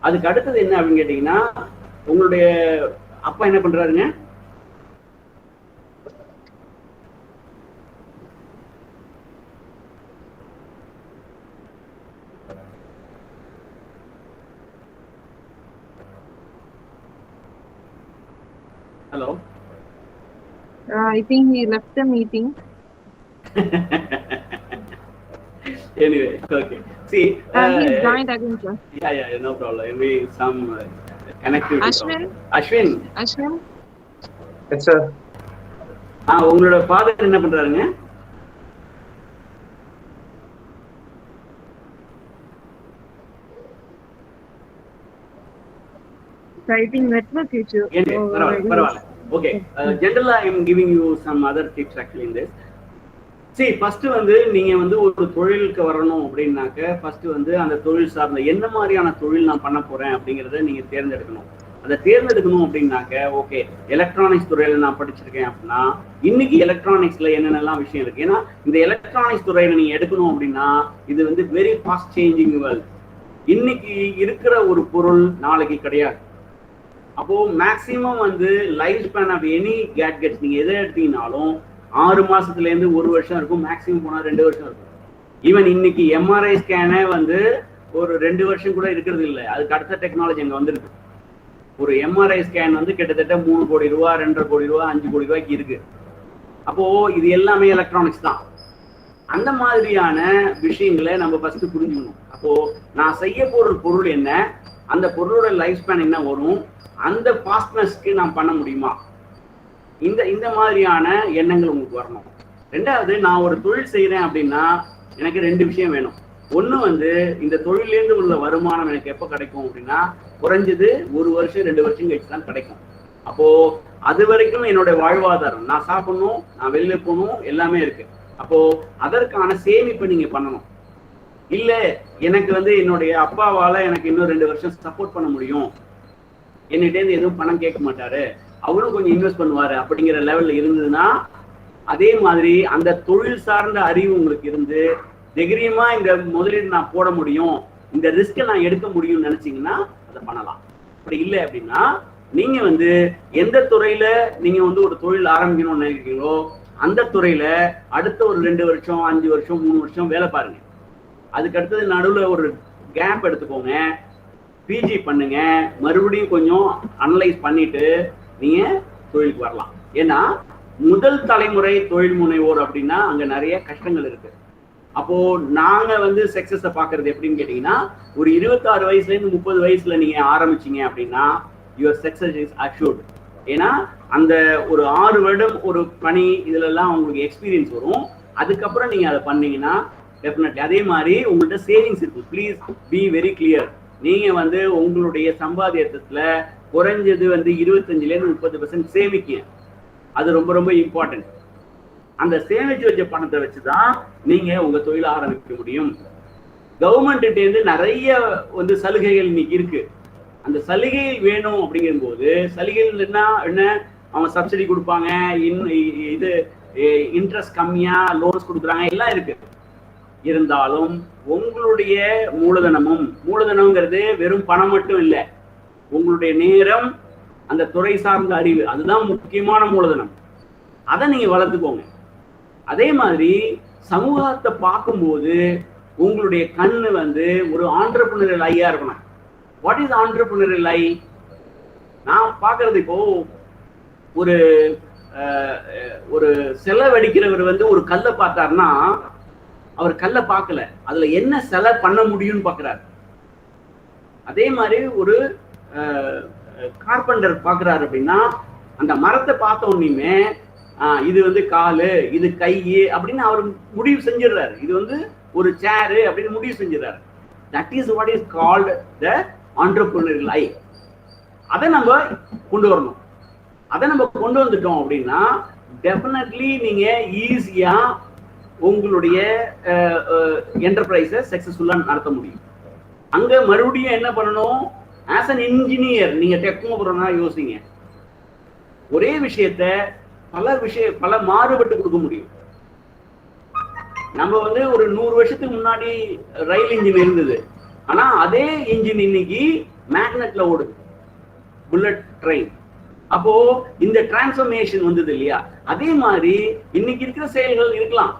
அதுக்கு அடுத்தது என்ன அப்படின்னு கேட்டீங்கன்னா, உங்களுடைய அப்பா என்ன பண்றாருங்க? Hello. I think he left the meeting. Anyway, okay. See, he joined again, sir. Yeah, no problem. Maybe some connectivity. Ashwin. Yes sir. உங்களோட ஃாதர் என்ன பண்றாருங்க? I think network issue. பரவாயில்ல. Okay. Generally, I am giving you some other tips actually in this. See, first வந்து நீங்க வந்து ஒரு தொழிலுக்கு வரணும் அப்படின்னாக்க ஃபர்ஸ்ட் வந்து அந்த தொழில் சார்ந்த என்ன மாதிரியான தொழில் நான் பண்ண போறேன் அப்படிங்கிறத நீங்க தேர்ந்தெடுக்கணும். அதை தேர்ந்தெடுக்கணும் அப்படின்னாக்க ஓகே எலக்ட்ரானிக்ஸ் துறையில நான் படிச்சிருக்கேன் அப்படின்னா இன்னைக்கு எலக்ட்ரானிக்ஸ்ல என்னென்னலாம் விஷயம் இருக்கு. ஏன்னா இந்த எலக்ட்ரானிக்ஸ் துறையில நீங்க எடுக்கணும் அப்படின்னா இது வந்து வெரி ஃபாஸ்ட் சேஞ்சிங் வேர்ல்ட். இன்னைக்கு இருக்கிற ஒரு பொருள் நாளைக்கு கிடையாது. அப்போ மேக்சிமம் வந்து life span of any gadgets நீங்க எதை எடுத்தீங்கன்னாலும் 6 மாசத்துல இருந்து 1 வருஷம் இருக்கும், மேக்சிமம் போனா 2 வருஷம் இருக்கும். ஈவன் இன்னைக்கு எம்ஆர்ஐ ஸ்கேனே வந்து ஒரு 2 வருஷம் கூட இருக்கிறது இல்லை. அதுக்கு அடுத்த டெக்னாலஜி அங்க வந்துருக்கு. ஒரு எம்ஆர்ஐ ஸ்கேன் வந்து கிட்டத்தட்ட 3 கோடி ரூபா, 2.5 கோடி ரூபா, 5 கோடி ரூபாய்க்கு இருக்கு. அப்போ இது எல்லாமே எலக்ட்ரானிக்ஸ் தான். அந்த மாதிரியான விஷயங்களை நம்ம ஃபர்ஸ்ட் புரிஞ்சுக்கணும். அப்போ நான் செய்ய போற பொருள் என்ன, அந்த பொருளோட லைஃப் ஸ்பேன் என்ன வரும், அந்த ஃபாஸ்ட்னஸ்க்கு நான் பண்ண முடியுமா, இந்த மாதிரியான எண்ணங்கள் உங்களுக்கு வரணும். ரெண்டாவது, நான் ஒரு தொழில் செய்யறேன் அப்படின்னா எனக்கு 2 விஷயம் வேணும். ஒண்ணு வந்து இந்த தொழிலேருந்து உள்ள வருமானம் எனக்கு எப்ப கிடைக்கும் அப்படின்னா குறைஞ்சது 1 வருஷம் 2 வருஷம் கழிச்சு தான் கிடைக்கும். அப்போ அது வரைக்கும் என்னோட வாழ்வாதாரம், நான் சாப்பிடணும், நான் வெளியில போகணும், எல்லாமே இருக்கு. அப்போ அதற்கான சேமிப்பை நீங்க பண்ணணும். இல்ல எனக்கு வந்து என்னுடைய அப்பாவால எனக்கு இன்னும் 2 வருஷம் சப்போர்ட் பண்ண முடியும், என்னிட்டேருந்து எதுவும் பணம் கேட்க மாட்டாரு, அவரும் கொஞ்சம் இன்வெஸ்ட் பண்ணுவாரு அப்படிங்கிற லெவல்ல இருந்ததுன்னா அதே மாதிரி அந்த தொழில் சார்ந்த அறிவு உங்களுக்கு இருந்து தைரியமா இந்த முதலீடு நான் போட முடியும், இந்த ரிஸ்கை நான் எடுக்க முடியும்னு நினைச்சீங்கன்னா அதை பண்ணலாம். அப்படி இல்லை அப்படின்னா நீங்க வந்து எந்த துறையில நீங்க வந்து ஒரு தொழில் ஆரம்பிக்கணும்னு நினைக்கிறீங்களோ அந்த துறையில அடுத்த ஒரு 2 வருஷம் 5 வருஷம் 3 வருஷம் வேலை பாருங்க. அதுக்கு அடுத்தது நடுவில் ஒரு கேப் எடுத்துக்கோங்க, பிஜி பண்ணுங்க, மறுபடியும் கொஞ்சம் அனலைஸ் பண்ணிட்டு நீங்க தொழிலுக்கு வரலாம். ஏன்னா முதல் தலைமுறை தொழில் முனைவோர் அப்படின்னா அங்க நிறைய கஷ்டங்கள் இருக்கு. அப்போ நாங்க வந்து சக்சஸை பாக்குறது எப்படின்னு கேட்டீங்கன்னா, ஒரு 26 வயசுல இருந்து 30 வயசுல நீங்க ஆரம்பிச்சீங்க அப்படின்னா யுவர் சக்சஸ் இஸ் அஷ்யூர்ட். ஏன்னா அந்த ஒரு 6 வருடம் ஒரு பணி இதுல எல்லாம் உங்களுக்கு எக்ஸ்பீரியன்ஸ் வரும். அதுக்கப்புறம் நீங்க அதை பண்ணீங்கன்னா டெஃபினெட்லி. அதே மாதிரி உங்கள்ட்ட சேவிங்ஸ் இருக்கு. Please be very clear. நீங்க வந்து உங்களுடைய சம்பாதியத்துல குறைஞ்சது வந்து 25ல இருந்து 30% சேமிக்க. அது ரொம்ப ரொம்ப இம்பார்ட்டன்ட். அந்த சேமிச்சு வச்ச பணத்தை வச்சுதான் நீங்க உங்க தொழில ஆரம்பிக்க முடியும். கவர்மெண்ட் இருந்து நிறைய வந்து சலுகைகள் இன்னைக்கு இருக்கு. அந்த சலுகை வேணும் அப்படிங்கும் போது சலுகைகள் என்ன, அவங்க சப்சிடி கொடுப்பாங்க, இது இன்ட்ரெஸ்ட் கம்மியா லோன்ஸ் கொடுக்குறாங்க, எல்லாம் இருக்கு. இருந்தாலும் உங்களுடைய மூலதனம்ங்கிறது வெறும் பணம் மட்டும் இல்லை, உங்களுடைய நேரம், அந்த துறை சார்ந்த அறிவு, அதுதான் முக்கியமான மூலதனம். அதை நீங்க வளர்த்துக்கோங்க. அதே மாதிரி சமூகத்தை பார்க்கும்போது உங்களுடைய கண்ணு வந்து ஒரு ஆண்டர்பிரினியரல் ஐயா இருக்கணும். வாட் இஸ் ஆண்டர்பிரினியரல் ஐ? நான் பார்க்கறது இப்போ ஒரு செலவடிக்கிறவர் வந்து ஒரு கல்லை பார்த்தாருன்னா அவர் கல்லை பார்க்கல, அதுல என்ன செலை பண்ண முடியும்னு பார்க்கிறாரு. அதே மாதிரி ஒரு கார்பெண்டர் பார்க்கிறாரு அப்படின்னா அந்த மரத்தை பார்த்த உடனே இது வந்து காலு, இது கை அப்படின்னு அவர் முடிவு செஞ்சிடறாரு. இது வந்து ஒரு சேரு அப்படின்னு முடிவு செஞ்சிடறாரு. That is what is called the entrepreneurial eye. அதை நம்ம கொண்டு வரணும். அதை நம்ம கொண்டு வந்துட்டோம் அப்படின்னா டெஃபினெட்லி நீங்க ஈஸியா உங்களுடைய என்டர்பிரைஸை சக்சஸ்ஃபுல்லா நடத்த முடியும். அங்க மறுபடியும் என்ன பண்ணணும், ஆஸ் அன் இன்ஜினியர் நீங்க டெக்னோபரனா யோசிங்க. ஒரே விஷயத்த பல மாறுபட்டு கொடுக்க முடியும். நம்ம வந்து ஒரு 100 வருஷத்துக்கு முன்னாடி ரயில் இன்ஜின் இருந்தது, ஆனா அதே இன்ஜின் இன்னைக்கு மேக்னெட்ல ஓடுது, புல்லட் ட்ரெயின். அப்போ இந்த டிரான்ஸ்ஃபர்மேஷன் வந்தது இல்லையா? அதே மாதிரி இன்னைக்கு இருக்கிற செயல்கள் இருக்கலாம்,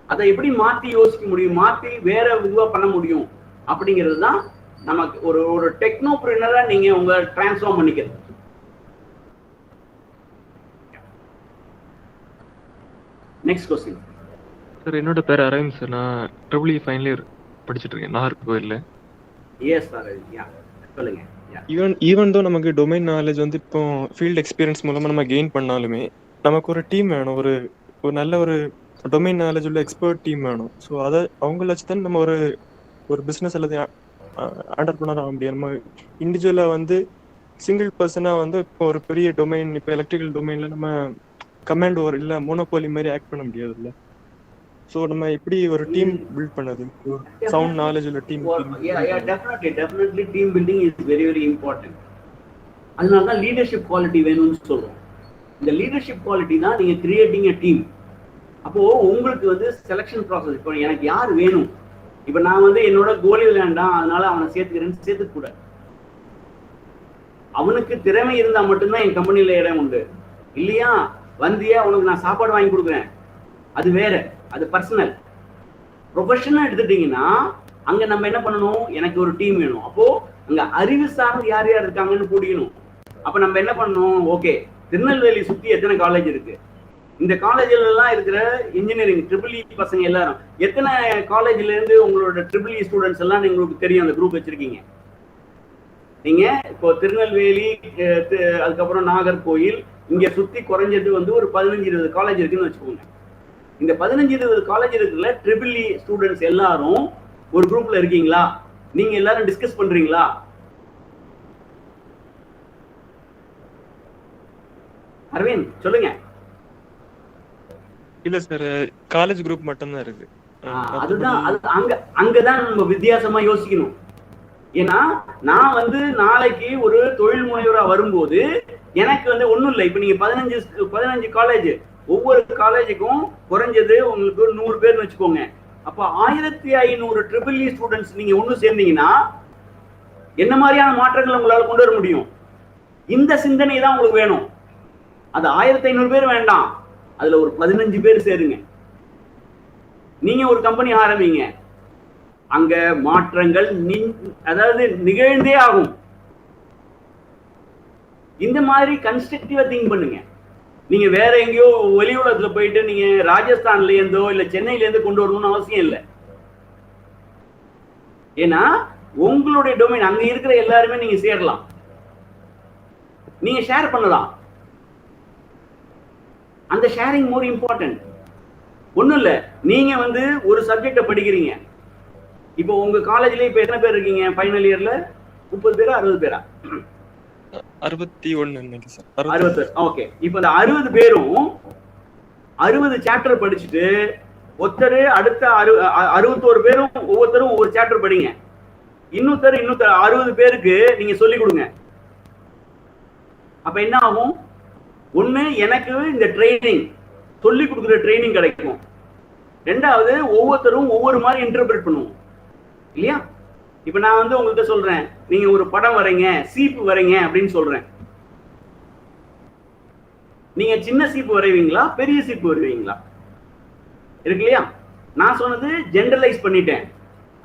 அதை எப்படி மாத்தி யோசிக்க முடியும், மாத்தி வேற இதுவா பண்ண முடியும் அப்படிங்கிறது தான் நமக்கு ஒரு டெக்னோபிரினரா நீங்க உங்க டிரான்ஸ்ஃபார்ம் பண்ணிக்கிறது. Next question sir. என்னோட பேர் அரவிந்த் சார். நான் ட்ரிபிள் ஃபைனல் இயர் படிச்சுட்டு இருக்கேன் நாகர்கோவில்ல. எஸ் சார், யா சொல்லுங்க. ஈவன் தோ நமக்கு டொமைன் நாலேஜ் வந்து இப்போ ஃபீல்ட் எக்ஸ்பீரியன்ஸ் மூலமா நம்ம கெயின் பண்ணாலுமே நமக்கு ஒரு டீம் வேணும், ஒரு நல்ல ஒரு டொமைன் நாலேஜ் உள்ள எக்ஸ்பர்ட் டீம் வேணும். ஸோ அதை அவங்கள வச்சு தான் நம்ம ஒரு பிஸ்னஸ் அல்லது ஆண்டர்பிரினர் ஆக முடியும். நம்ம இண்டிவிஜுவலாக வந்து சிங்கிள் பர்சனாக வந்து இப்போ ஒரு பெரிய டொமைன், இப்போ எலக்ட்ரிக்கல் டொமைனில் நம்ம கமாண்ட் ஓவர் இல்லை மோனோபோலி மாதிரி ஆக்ட் பண்ண முடியாது இல்லை. ஸோ நம்ம எப்படி ஒரு டீம் பில்ட் பண்ணது, சவுண்ட் நாலேஜ் உள்ள team. Definitely team building is very very important. அதனால தான் லீடர்ஷிப் குவாலிட்டி வேணும்னு சொல்றோம். இந்த லீடர்ஷிப் குவாலிட்டி தான் நீங்க கிரியேட்டிங் எ டீம். அப்போ உங்களுக்கு வந்து செலக்ஷன் ப்ராசஸ், இப்போ எனக்கு யார் வேணும், இப்போ நான் வந்து என்னோட கோலி விளையாண்டான் அதனால அவனை சேர்த்துக்கிறேன்னு சேர்த்துக்க கூடாது. அவனுக்கு திறமை இருந்தா மட்டும்தான் என் கம்பெனியில இடம் உண்டு. இல்லையா வந்தியா உனக்கு நான் சாப்பாடு வாங்கி கொடுக்குறேன், அது வேற, அது பர்சனல். ப்ரொஃபஷனல் எடுத்துட்டீங்கன்னா அங்க நம்ம என்ன பண்ணணும், எனக்கு ஒரு டீம் வேணும். அப்போ அங்க அறிவு சார்ந்து யார் யார் இருக்காங்கன்னு கூடிக்கணும். அப்ப நம்ம என்ன பண்ணணும், ஓகே திருநெல்வேலி சுத்தி எத்தனை காலேஜ் இருக்கு, இந்த காலேஜ்ல எல்லாம் இருக்கிற இன்ஜினியரிங் ட்ரிபிள் இ பசங்க எல்லாரும் எத்தனை காலேஜ்ல இருந்து உங்களோட ட்ரிபிள் இ ஸ்டூடெண்ட்ஸ் எல்லாம் உங்களுக்கு தெரியும், அந்த குரூப் வச்சிருக்கீங்க நீங்க. இப்போ திருநெல்வேலி, அதுக்கப்புறம் நாகர்கோயில், இங்க சுத்தி குறைஞ்சது வந்து ஒரு 15-20 காலேஜ் இருக்குன்னு வச்சுக்கோங்க. இந்த 15-20 காலேஜ் இருக்குல்ல, ட்ரிபிள் இ ஸ்டூடெண்ட்ஸ் எல்லாரும் ஒரு குரூப்ல இருக்கீங்களா? நீங்க எல்லாரும் டிஸ்கஸ் பண்றீங்களா? அரவிந்த் சொல்லுங்க. இல்ல சார், காலேஜ் குரூப் மட்டும் தான் இருக்கு. அதுதான் அங்கதான் நம்ம வித்தியாசமா யோசிக்கணும். ஏன்னா நான் வந்து நாளைக்கு ஒரு தொழில் முனைவரா வரும்போது எனக்கு வந்து ஒண்ணும் இல்லை. இப்ப நீங்க 15 காலேஜ், ஒவ்வொரு காலேஜுக்கும் குறைஞ்சது உங்களுக்கு 100 பேர்னு வச்சுக்கோங்க. அப்ப 1500 ட்ரிபிள் இ ஸ்டூடெண்ட்ஸ் நீங்க ஒண்ணு சேர்ந்தீங்கன்னா என்ன மாதிரியான மாற்றங்களை உங்களால கொண்டு வர முடியும்? இந்த சிந்தனை தான் உங்களுக்கு வேணும். அது 1500 பேர் வேண்டாம், அதுல ஒரு 15 பேர் சேருங்க. நீங்க ஒரு கம்பெனி ஆரம்பிங்க, அங்க மாற்றங்கள் அதாவது நிகழ்ந்தே ஆகும். இந்த மாதிரி கன்ஸ்ட்ரக்டிவா திங்க் பண்ணுங்க. நீங்க வேற எங்கேயோ வெளி உலகத்துல போயிட்டு நீங்க ராஜஸ்தான்ல இருந்தோ இல்ல சென்னையில இருந்து கொண்டு வரணும்னு அவசியம் இல்லை. ஏன்னா உங்களுடைய டொமைன் அங்க இருக்கிற எல்லாருமே நீங்க சேரலாம், நீங்க ஷேர் பண்ணலாம். அந்த ஷேரிங் மோர் இம்பார்ட்டன்ட். ஒண்ணும் இல்ல, நீங்க வந்து ஒரு சப்ஜெக்ட படிக்கிறீங்க. இப்போ உங்க காலேஜ்ல இப்ப எத்தனை பேர் இருக்கீங்க ஃபைனல் இயர்ல? 30 பேரா 60 பேரா? 61 சார். 60. ஓகே. இப்போ இந்த 60 பேரும் 60 சாப்டர் படிச்சுட்டு ஒருத்தர் அடுத்த 61 பேரும் ஒவ்வொருத்தரும் ஒவ்வொரு சாப்டர் படிங்க. இன்னொருத்தர் 60 பேருக்கு நீங்க சொல்லிக் கொடுங்க. அப்ப என்ன ஆகும்? ஒண்ணு, எனக்கு இந்த ட்ரைனிங் சொல்லி கொடுக்குற ட்ரைனிங் கிடைக்கும். ரெண்டாவது, ஒவ்வொருத்தரும் ஒவ்வொரு மாதிரி இன்டர்பிரட் பண்ணுவோம் இல்லையா? இப்ப நான் வந்து உங்கள்கிட்ட சொல்றேன், நீங்க ஒரு படம் வரைங்க, சீப்பு வரைங்க அப்படின்னு சொல்றேன். நீங்க சின்ன சீப்பு வரைவீங்களா பெரிய சீப்பு வரைவீங்களா? இருக்கு இல்லையா? நான் சொன்னது ஜெனரலைஸ் பண்ணிட்டேன்.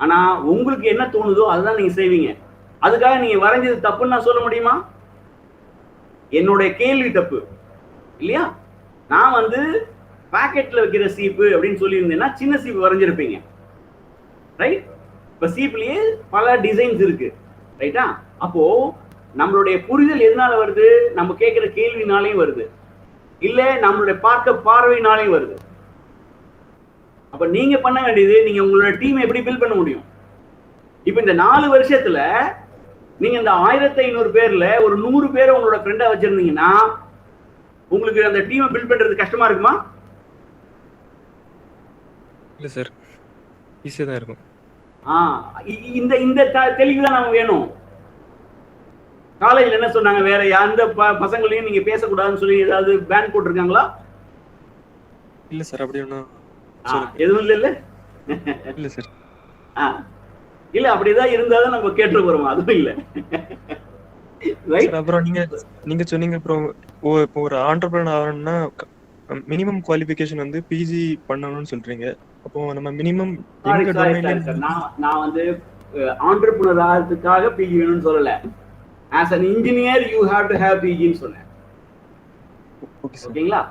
ஆனா உங்களுக்கு என்ன தோணுதோ அதுதான் நீங்க செய்வீங்க. அதுக்காக நீங்க வரைஞ்சது தப்புன்னு நான் சொல்ல முடியுமா? என்னுடைய கேள்வி தப்பு இல்லையா? நான் வந்து பாக்கெட்ல வைக்கிற சீப்பு அப்படின்னு சொல்லியிருந்தேன்னா சின்ன சீப்பு வரைஞ்சிருப்பீங்க, ரைட்? இப்ப சீப்லயே பல டிசைன்ஸ் இருக்கு, ரைட்டா? அப்போ நம்மளுடைய புரிதல் எதனால வருது? நம்ம கேட்கிற கேள்வினாலையும் வருது, இல்ல நம்மளுடைய பார்வையினாலையும் வருது. அப்ப நீங்க பண்ண வேண்டியது, நீங்க உங்களோட டீம் எப்படி பில்ட் பண்ண முடியும்? இப்ப இந்த 4 வருஷத்துல நீங்க இந்த 1500 பேர்ல ஒரு 100 பேரை உங்களோட ஃப்ரெண்டா வச்சிருந்தீங்கன்னா உங்களுக்கு அந்த டீமை பில்ட் பண்றது கஷ்டமா இருக்குமா? இல்ல சார், ஈஸியா தான் இருக்கும். இந்த இந்த தெளிவு தான் நமக்கு வேணும். காலேஜ்ல என்ன சொன்னாங்க? வேற எந்த பசங்களையும் நீங்க பேசக்கூடாதுன்னு சொல்லி ஏதாவது பேன் போட்டிருக்காங்களா? இல்ல சார், அப்படி ஒன்றும் எதுவும் இல்ல. இல்ல சார். இல்ல, அப்படிதான் இருந்தாலும் நம்ம கேட்டு போறோம், அதுவும் இல்ல. அப்புறம் நீங்க சொன்னீங்க, அப்புறம் இப்போ ஒரு ஆண்டர்பிரனர் ஆகணும்னா மினிமம் குவாலிஃபிகேஷன் வந்து பிஜி பண்ணணும்னு சொல்றீங்க. அப்போ நம்ம மினிமம் நான் வந்து ஆண்டர்பிரனர் ஆகிறதுக்காக பிஜி வேணும்னு சொல்லல. as an engineer you have to have PG ன்னு சொன்னேன். ஓகேங்களா?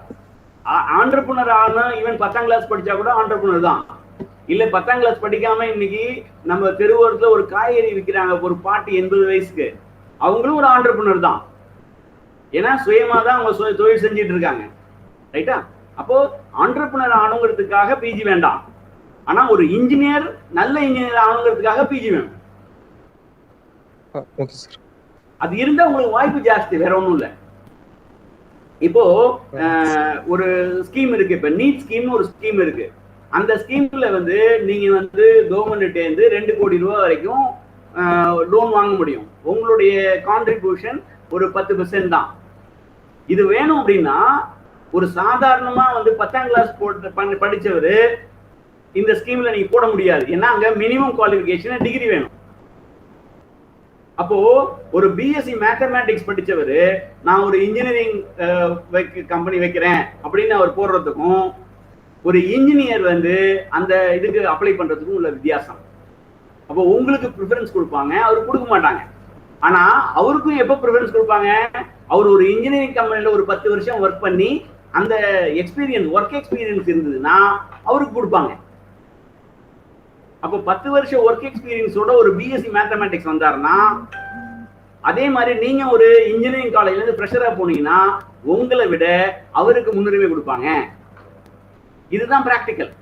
ஆண்டர்பிரனர் ஆனா ஈவன் 10ஆம் கிளாஸ் படிச்சா கூட ஆண்டர்பிரனர் தான். இல்ல 10ஆம் கிளாஸ் படிக்காம இன்னைக்கு நம்ம தெருவோரத்துல ஒரு காய்கறி விற்கிறாங்க ஒரு பாட்டி 80 வயசுக்கு, அவங்களும் ஒரு ஆண்டர்பிரனர் தான். ஏன்னா சுயமா தான் அவங்க தொழில் செஞ்சுட்டு இருக்காங்க, ரைட்டா? அப்போ ஆண்டர்பிரனர் ஆணுங்கிறதுக்காக பிஜி வேண்டாம். ஆனா ஒரு இன்ஜினியர், நல்ல இன்ஜினியர் ஆணுங்கிறதுக்காக பிஜி வேணும். Okay sir. அது இருந்தா உங்களுக்கு வாய்ப்பு ஜாஸ்தி, வேற ஒண்ணும் இல்ல. இப்போ ஒரு ஸ்கீம் இருக்கு, இப்ப நீட் ஸ்கீம்னு ஒரு ஸ்கீம் இருக்கு. அந்த ஸ்கீம்ல வந்து நீங்க வந்து கவர்மெண்ட்ட இருந்து 2 கோடி ரூபாய் வரைக்கும் லோன் வாங்க முடியும். உங்களுடைய கான்ட்ரிபியூஷன் ஒரு 10% தான். இது வேணும் அப்படின்னா ஒரு சாதாரணமா வந்து 10ஆம் கிளாஸ் படிச்சவரு இந்த ஸ்கீம்ல நீங்க போட முடியாது. ஏன்னா அங்க மினிமம் குவாலிஃபிகேஷன் டிகிரி வேணும். அப்போ ஒரு பிஎஸ்சி மேத்தமேட்டிக்ஸ் படிச்சவரு நான் ஒரு இன்ஜினியரிங் கம்பெனி வைக்கிறேன் அப்படின்னு அவர் போடுறதுக்கும் ஒரு இன்ஜினியர் வந்து அந்த இதுக்கு அப்ளை பண்றதுக்கும் உள்ள வித்தியாசம். அப்போ உங்களுக்கு ப்ரிஃபரன்ஸ் கொடுப்பாங்க, அவருக்கு கொடுக்க மாட்டாங்க. ஆனா அவருக்கும் எப்ப ப்ரிஃபரன்ஸ் கொடுப்பாங்க? அவர் ஒரு இன்ஜினியரிங் கம்பெனில ஒரு 10 வருஷம் ஒர்க் பண்ணி அந்த ஒர்க் எக்ஸ்பீரியன்ஸ் இருந்ததுன்னா அவருக்கு கொடுப்பாங்க. அப்போ 10 வருஷம் ஒர்க் எக்ஸ்பீரியன்ஸோட ஒரு பிஎஸ்சி மேத்தமேட்டிக்ஸ் வந்தாருன்னா, அதே மாதிரி நீங்க ஒரு இன்ஜினியரிங் காலேஜ்ல இருந்து ஃப்ரெஷரா போனீங்கன்னா உங்களை விட அவருக்கு முன்னுரிமை கொடுப்பாங்க. இதுதான் practical.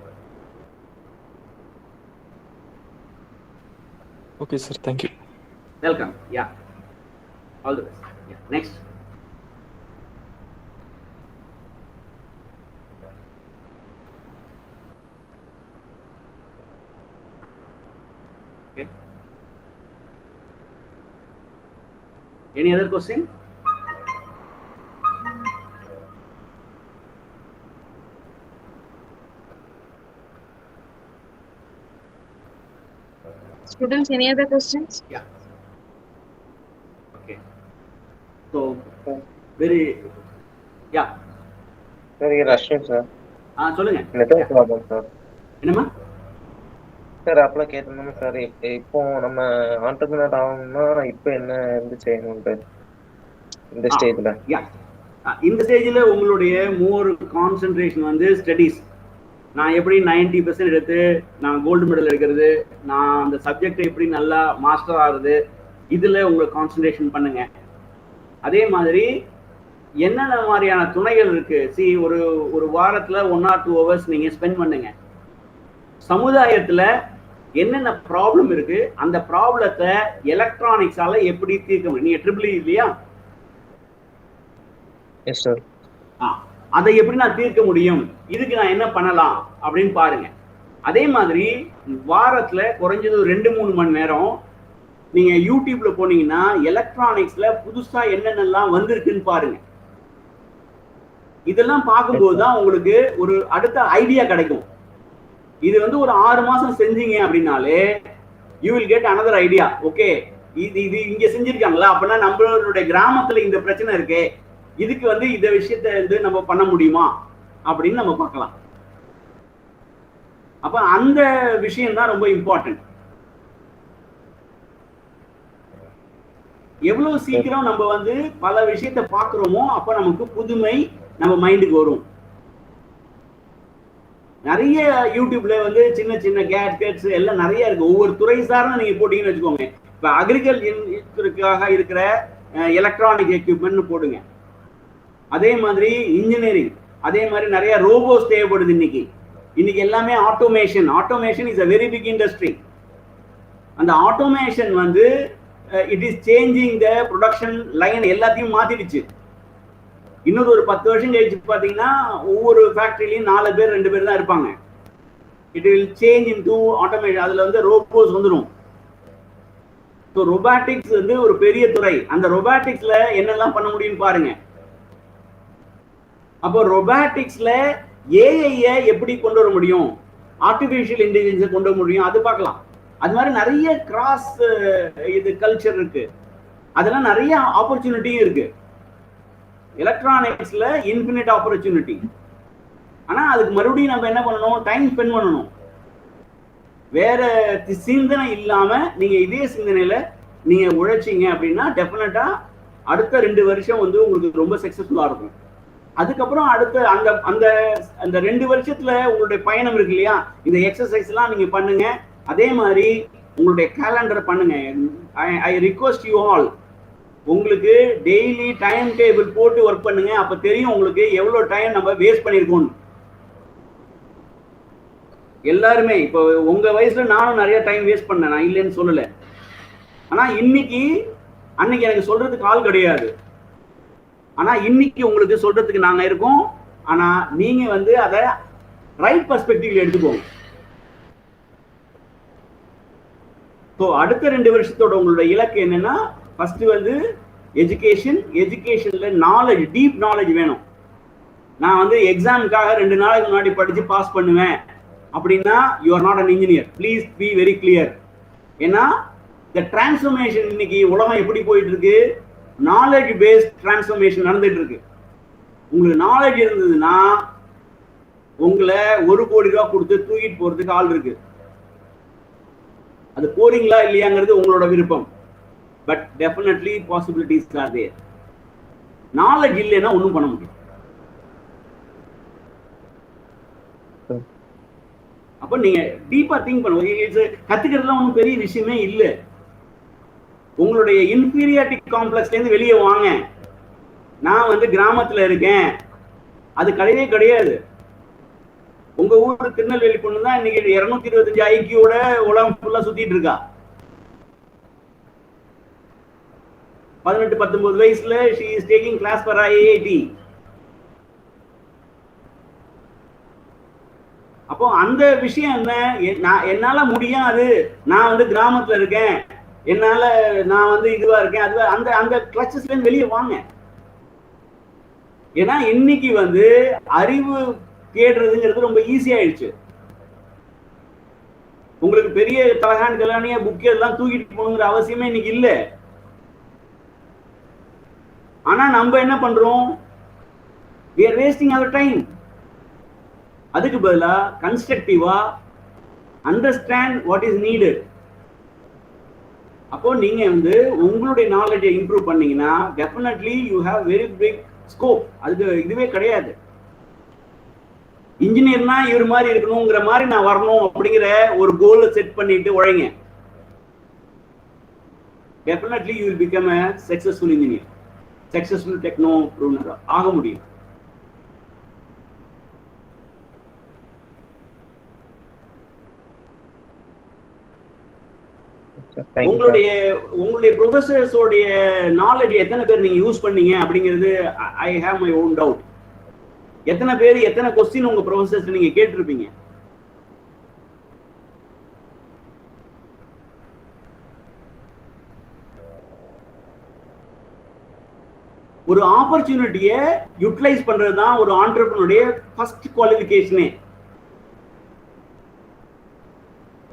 Okay sir, thank you. Welcome. Yeah, all the best. Yeah, next. Okay. Any other question? Students, any other questions? Yeah. Okay. So, very, yeah. Sir இது அஸ்வின் சார். சொல்லுங்க. Network problem sir. என்னம்மா சார் அப்பெல்லாம் கேட்டிருந்தோம் sir. இப்போ நம்ம entrepreneur ஆகணும்னா இப்போ என்ன இருந்து செய்யணும்ட்டு இந்த ஸ்டேஜ்ல? இந்த ஸ்டேஜில் உங்களுடைய மோர் கான்சென்ட்ரேஷன் வந்து ஸ்டடீஸ். நான் எப்படி 90% எடுத்து நான் கோல்டு மெடல் எடுக்கிறது, நான் அந்த சப்ஜெக்டை எப்படி நல்லா மாஸ்டர் ஆகுது, இதில் உங்களை கான்சன்ட்ரேஷன் பண்ணுங்க. அதே மாதிரி என்னென்ன மாதிரியான துணைகள் இருக்கு, ஒரு வாரத்தில் 1 or 2 hours நீங்கள் ஸ்பெண்ட் பண்ணுங்க. சமுதாயத்தில் என்னென்ன ப்ராப்ளம் இருக்கு, அந்த ப்ராப்ளத்தை எலக்ட்ரானிக்ஸால எப்படி தீர்க்க முடியும். நீங்கள் ட்ரிபிள் இல்லையா? Yes sir. அதை எப்படி நான் தீர்க்க முடியும், இதுக்கு நான் என்ன பண்ணலாம் அப்படின்னு பாருங்க. அதே மாதிரி வாரத்துல குறைஞ்சது 2-3 மணி நேரம் நீங்க யூடியூப்ல போனீங்கன்னா எலக்ட்ரானிக்ஸ்ல புதுசா என்னென்னலாம் வந்திருக்குன்னு பாருங்க. இதெல்லாம் பார்க்கும்போது தான் உங்களுக்கு ஒரு அடுத்த ஐடியா கிடைக்கும். இது வந்து ஒரு 6 மாசம் செஞ்சீங்க அப்படின்னாலே you will get another idea. Okay, இது இங்க செஞ்சிருக்காங்களா, அப்படின்னா நம்மளுடைய கிராமத்துல இந்த பிரச்சனை இருக்கு, இதுக்கு வந்து இந்த விஷயத்த வந்து நம்ம பண்ண முடியுமா அப்படின்னு நம்ம பார்க்கலாம். அப்ப அந்த விஷயம் தான் ரொம்ப இம்பார்ட்டன்ட். எவ்வளவு சீக்கிரம் நம்ம வந்து பல விஷயத்த பாக்குறோமோ அப்ப நமக்கு புதுமை நம்ம மைண்டுக்கு வரும். நிறைய யூடியூப்ல வந்து சின்ன சின்ன கேட்ஜெட்ஸ் எல்லாம் நிறைய இருக்கு. ஒவ்வொரு துறை சார்ந்த நீங்க போட்டீங்கன்னு வச்சுக்கோங்க. இப்ப அக்ரிகல்ச்சருக்காக இருக்கிற எலக்ட்ரானிக் எக்யூப்மெண்ட் போடுங்க. அதே மாதிரி இன்ஜினியரிங், அதே மாதிரி நிறைய ரோபோஸ் தேவைப்படுது. இன்னைக்கு எல்லாமே automation. Automation is a very big industry. அந்த ஆட்டோமேஷன் வந்து it is changing the production line, எல்லாத்தையும் மாத்திடுச்சு. இன்னொரு ஒரு 10 வருஷம் கழிச்சு பார்த்தீங்கன்னா ஒவ்வொரு ஃபேக்டரியிலையும் 4 பேர் 2 பேர் தான் இருப்பாங்க. It will change into automation. அதுல வந்து ரோபோஸ் வந்துடும். ஸோ ரொபாட்டிக்ஸ் வந்து ஒரு பெரிய துறை. அந்த ரொபாட்டிக்ஸ்ல என்னெல்லாம் பண்ண முடியும்னு பாருங்க. அப்போ ரொபாட்டிக்ஸ்ல ஏஐ எப்படி கொண்டு வர முடியும், ஆர்டிபிஷியல் இன்டெலிஜென்ஸை கொண்டு வர முடியும், அது பார்க்கலாம். அது மாதிரி நிறைய கிராஸ் இது கல்ச்சர் இருக்கு. அதெல்லாம் நிறைய ஆப்பர்ச்சுனிட்டியும் இருக்கு. எலக்ட்ரானிக்ஸ்ல இன்ஃபினிட் ஆப்பர்ச்சுனிட்டி. ஆனா அதுக்கு மறுபடியும் நம்ம என்ன பண்ணணும், டைம் ஸ்பெண்ட் பண்ணணும். வேற சிந்தனை இல்லாம நீங்க இதே சிந்தனையில நீங்க உழைச்சிங்க அப்படின்னா டெஃபினட்டா அடுத்த 2 வருஷம் வந்து உங்களுக்கு ரொம்ப சக்சஸ்ஃபுல்லா இருக்கும். அதுக்கப்புறம் அடுத்த அந்த அந்த அந்த 2 வருஷத்துல உங்களுடைய பயணம் இருக்கு இல்லையா, இந்த எக்ஸசைஸ் எல்லாம் நீங்க பண்ணுங்க. அதே மாதிரி உங்களுடைய கேலண்டர் பண்ணுங்க. ஐ ரிக்வெஸ்ட் யூ ஆல், உங்களுக்கு டெய்லி டைம் டேபிள் போட்டு ஒர்க் பண்ணுங்க. அப்ப தெரியும் உங்களுக்கு எவ்வளவு டைம் நம்ம வேஸ்ட் பண்ணிருக்கோம். எல்லாருமே இப்போ உங்க வயசுல நானும் நிறைய டைம் வேஸ்ட் பண்ணேன், நான் இல்லைன்னு சொல்லல. ஆனா அன்னைக்கு எனக்கு சொல்றதுக்கு ஆள் கிடையாது. ஆனா இன்னைக்கு உங்களுக்கு சொல்றதுக்கு நாங்க இருக்கோம். ஆனா நீங்க வந்து அதை ரைட் பெர்ஸ்பெக்டிவ்ல எடுத்துக்கோங்க. ஸோ அடுத்த 2 வருஷத்தோட உங்களோட இலக்கு என்னன்னா, ஃபர்ஸ்ட் வந்து எஜுகேஷன்ல நாலேஜ், டீப் நாலேஜ் வேணும். நான் வந்து எக்ஸாமுக்காக 2 நாளைக்கு முன்னாடி படிச்சு பாஸ் பண்ணுவேன் அப்படின்னா you are not an engineer. Please be very clear. ஏன்னா இந்த டிரான்ஸ்ஃபர்மேஷன் இன்னைக்கு உலகம் எப்படி போயிட்டு இருக்கு, நாலேஜ் பேஸ்ட் டிரான்ஸ்ஃபர்மேஷன் நடந்துட்டு இருக்கு. உங்களுக்கு நாலேஜ் இருந்ததுன்னா உங்களை 1 கோடி ரூபாய் கொடுத்து தூக்கிட்டு போறதுக்கு ஆள் இருக்கு. அது போறீங்களா இல்லையாங்கிறது உங்களோட விருப்பம். But definitely possibilities are there. Knowledge இல்லைன்னா ஒன்றும் பண்ண முடியும். அப்ப நீங்க டீப்பா திங்க் பண்ணுங்க. கத்துக்கிறதுலாம் ஒன்றும் பெரிய விஷயமே இல்லை. உங்களுடைய இன்ஃபீரியாரிட்டி காம்ப்ளெக்ஸ்ல இருந்து வெளியே வாங்க. நான் வந்து கிராமத்துல இருக்கேன், அது கிடையவே கிடையாது. உங்க ஊர் திருநெல்வேலி பொண்ணு தான் இன்னைக்கு 225 ஐக்கியோட உலகம் ஃபுல்லா சுத்திட்டு இருக்கா. 18-19 வயசுல she is taking class for IIT. அப்போ அந்த விஷயம் என்ன, என்னால முடியாது, நான் வந்து கிராமத்துல இருக்கேன், என்னால நான் வந்து இதுவா இருக்கேன், அதுவா, அந்த அந்த கிளச்சஸ்ல இருந்து வெளியே வாங்க. ஏன்னா இன்னைக்கு வந்து அறிவு கேடுறதுங்கிறது ரொம்ப ஈஸி ஆயிடுச்சு. உங்களுக்கு பெரிய கல்யாணிய புக் எல்லாம் தூக்கிட்டு போகணுங்கிற அவசியமே இன்னைக்கு இல்லை. ஆனா நம்ம என்ன பண்றோம், we are wasting our time. அதுக்கு பதிலா கன்ஸ்ட்ரக்டிவா அண்டர்ஸ்டாண்ட் வாட் இஸ் நீடட். அப்போ நீங்க வந்து உங்களுடைய நாலேஜை இம்ப்ரூவ் பண்ணீங்கன்னா definitely you have very big scope. அதுக்கு இதுவே கிடையாது. இன்ஜினியர்னா இவர் மாதிரி இருக்கணுங்கிற மாதிரி நான் வரணும் அப்படிங்கிற ஒரு கோலை செட் பண்ணிட்டு உழைங்க. Definitely you will become a successful engineer, successful technopreneur ஆக முடியும். உங்களுடைய ப்ரொஃபசர்ஸோடைய நாலேஜ் எத்தனை பேர் நீங்க யூஸ் பண்ணீங்க அப்படிங்கிறது I have my own doubt. எத்தனை பேர் எத்தனை கொஸ்டின் உங்க ப்ரொஃபசர்ஸ் நீங்க கேட்டிருப்பீங்க? ஒரு ஆப்பர்ச்சுனிட்டியை யூட்டிலைஸ் பண்றதுதான் ஒரு ஆண்டர்பிரனருடைய ஃபர்ஸ்ட் குவாலிஃபிகேஷனே.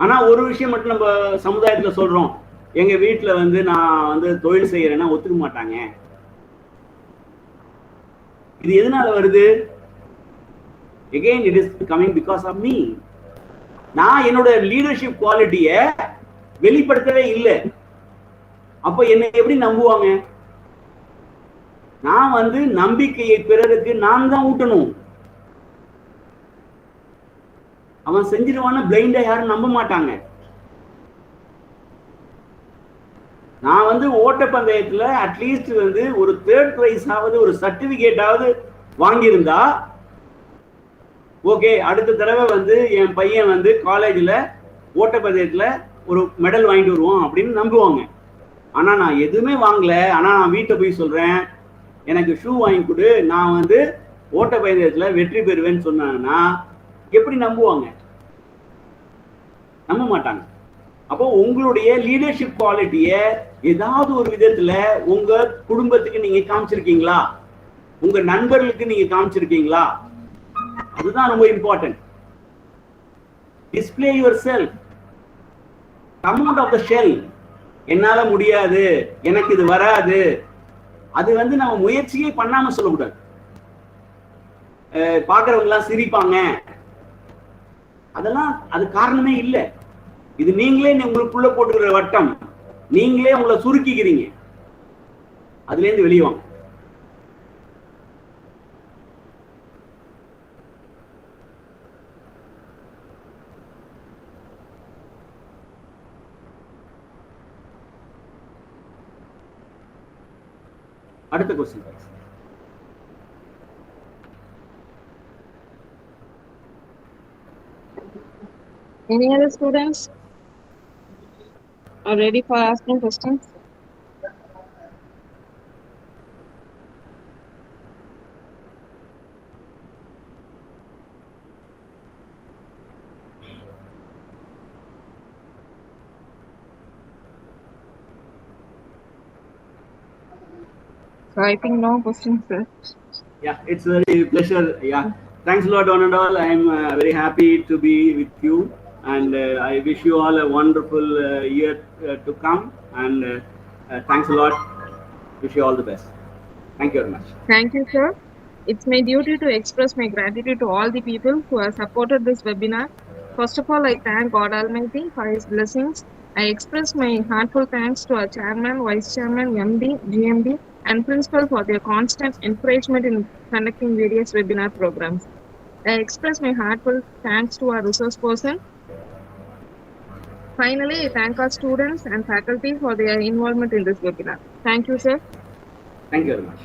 ஆனா ஒரு விஷயம் மட்டும் நம்ம சமுதாயத்துல சொல்றோம், எங்க வீட்டுல வந்து நான் வந்து தொழில் செய்யறேன்னா ஒத்துக்க மாட்டாங்க. இது எதனால வருது? again it is coming because of me. நான் என்னோட லீடர்ஷிப் குவாலிட்டியை வெளிப்படுத்தவே இல்லை. அப்ப என்னை எப்படி நம்புவாங்க? நான் வந்து நம்பிக்கையை பிறருக்கு நான் தான் ஊட்டணும். அவன் செஞ்சிருவான பிளைண்டா யாரும் நம்ப மாட்டாங்க. நான் வந்து ஓட்டப்பந்தயத்துல அட்லீஸ்ட் வந்து ஒரு 3rd பிரைஸ் ஆவது ஒரு சர்டிபிகேட்டாவது வாங்கியிருந்தா ஓகே, அடுத்த தடவை வந்து என் பையன் வந்து காலேஜில் ஓட்டப்பந்தயத்துல ஒரு மெடல் வாங்கிட்டு வருவான் அப்படின்னு நம்புவாங்க. ஆனா நான் எதுவுமே வாங்கல, ஆனா நான் வீட்டை போய் சொல்றேன் எனக்கு ஷூ வாங்கி கொடு, நான் வந்து ஓட்டப்பந்தயத்துல வெற்றி பெறுவேன்னு சொன்னாங்கன்னா எப்படி நம்புவாங்க? நம்ப மாட்டாங்க. அப்போ உங்களுடைய லீடர்ஷிப் குவாலிட்டியை ஏதாவது ஒரு விதத்துல உங்க குடும்பத்துக்கு நீங்க காமிச்சிருக்கீங்களா? உங்க நண்பர்களுக்கு நீங்க காமிச்சிருக்கீங்களா? அதுதான் ரொம்ப important. Display yourself, come out of the shell. என்னால முடியாது, எனக்கு இது வராது, அது வந்து நம்ம முயற்சியே பண்ணாம சொல்லக்கூடாது. பாக்குறவங்க எல்லாம் சிரிப்பாங்க, அதெல்லாம் அது காரணமே இல்லை. இது நீங்களே உங்களுக்குள்ள போட்டுக்கிற வட்டம், நீங்களே உங்களை சுருக்கிக்கிறீங்க. அதுல இருந்து வெளியே வாங்க. அடுத்த question. Any other students are ready for asking questions? So I think no questions, sir. Yeah, it's a very pleasure. Yeah, thanks a lot, one and all. I am very happy to be with you, and I wish you all a wonderful year to come. And thanks a lot. Wish you all the best. Thank you very much. Thank you, sir. It's my duty to express my gratitude to all the people who have supported this webinar. First of all, I thank God Almighty for His blessings. I express my heartfelt thanks to our chairman, vice chairman, MD, GMD, and principal for their constant encouragement in conducting various webinar programs. I express my heartfelt thanks to our resource person. Finally, I thank our students and faculty for their involvement in this webinar. Thank you, sir. Thank you very much.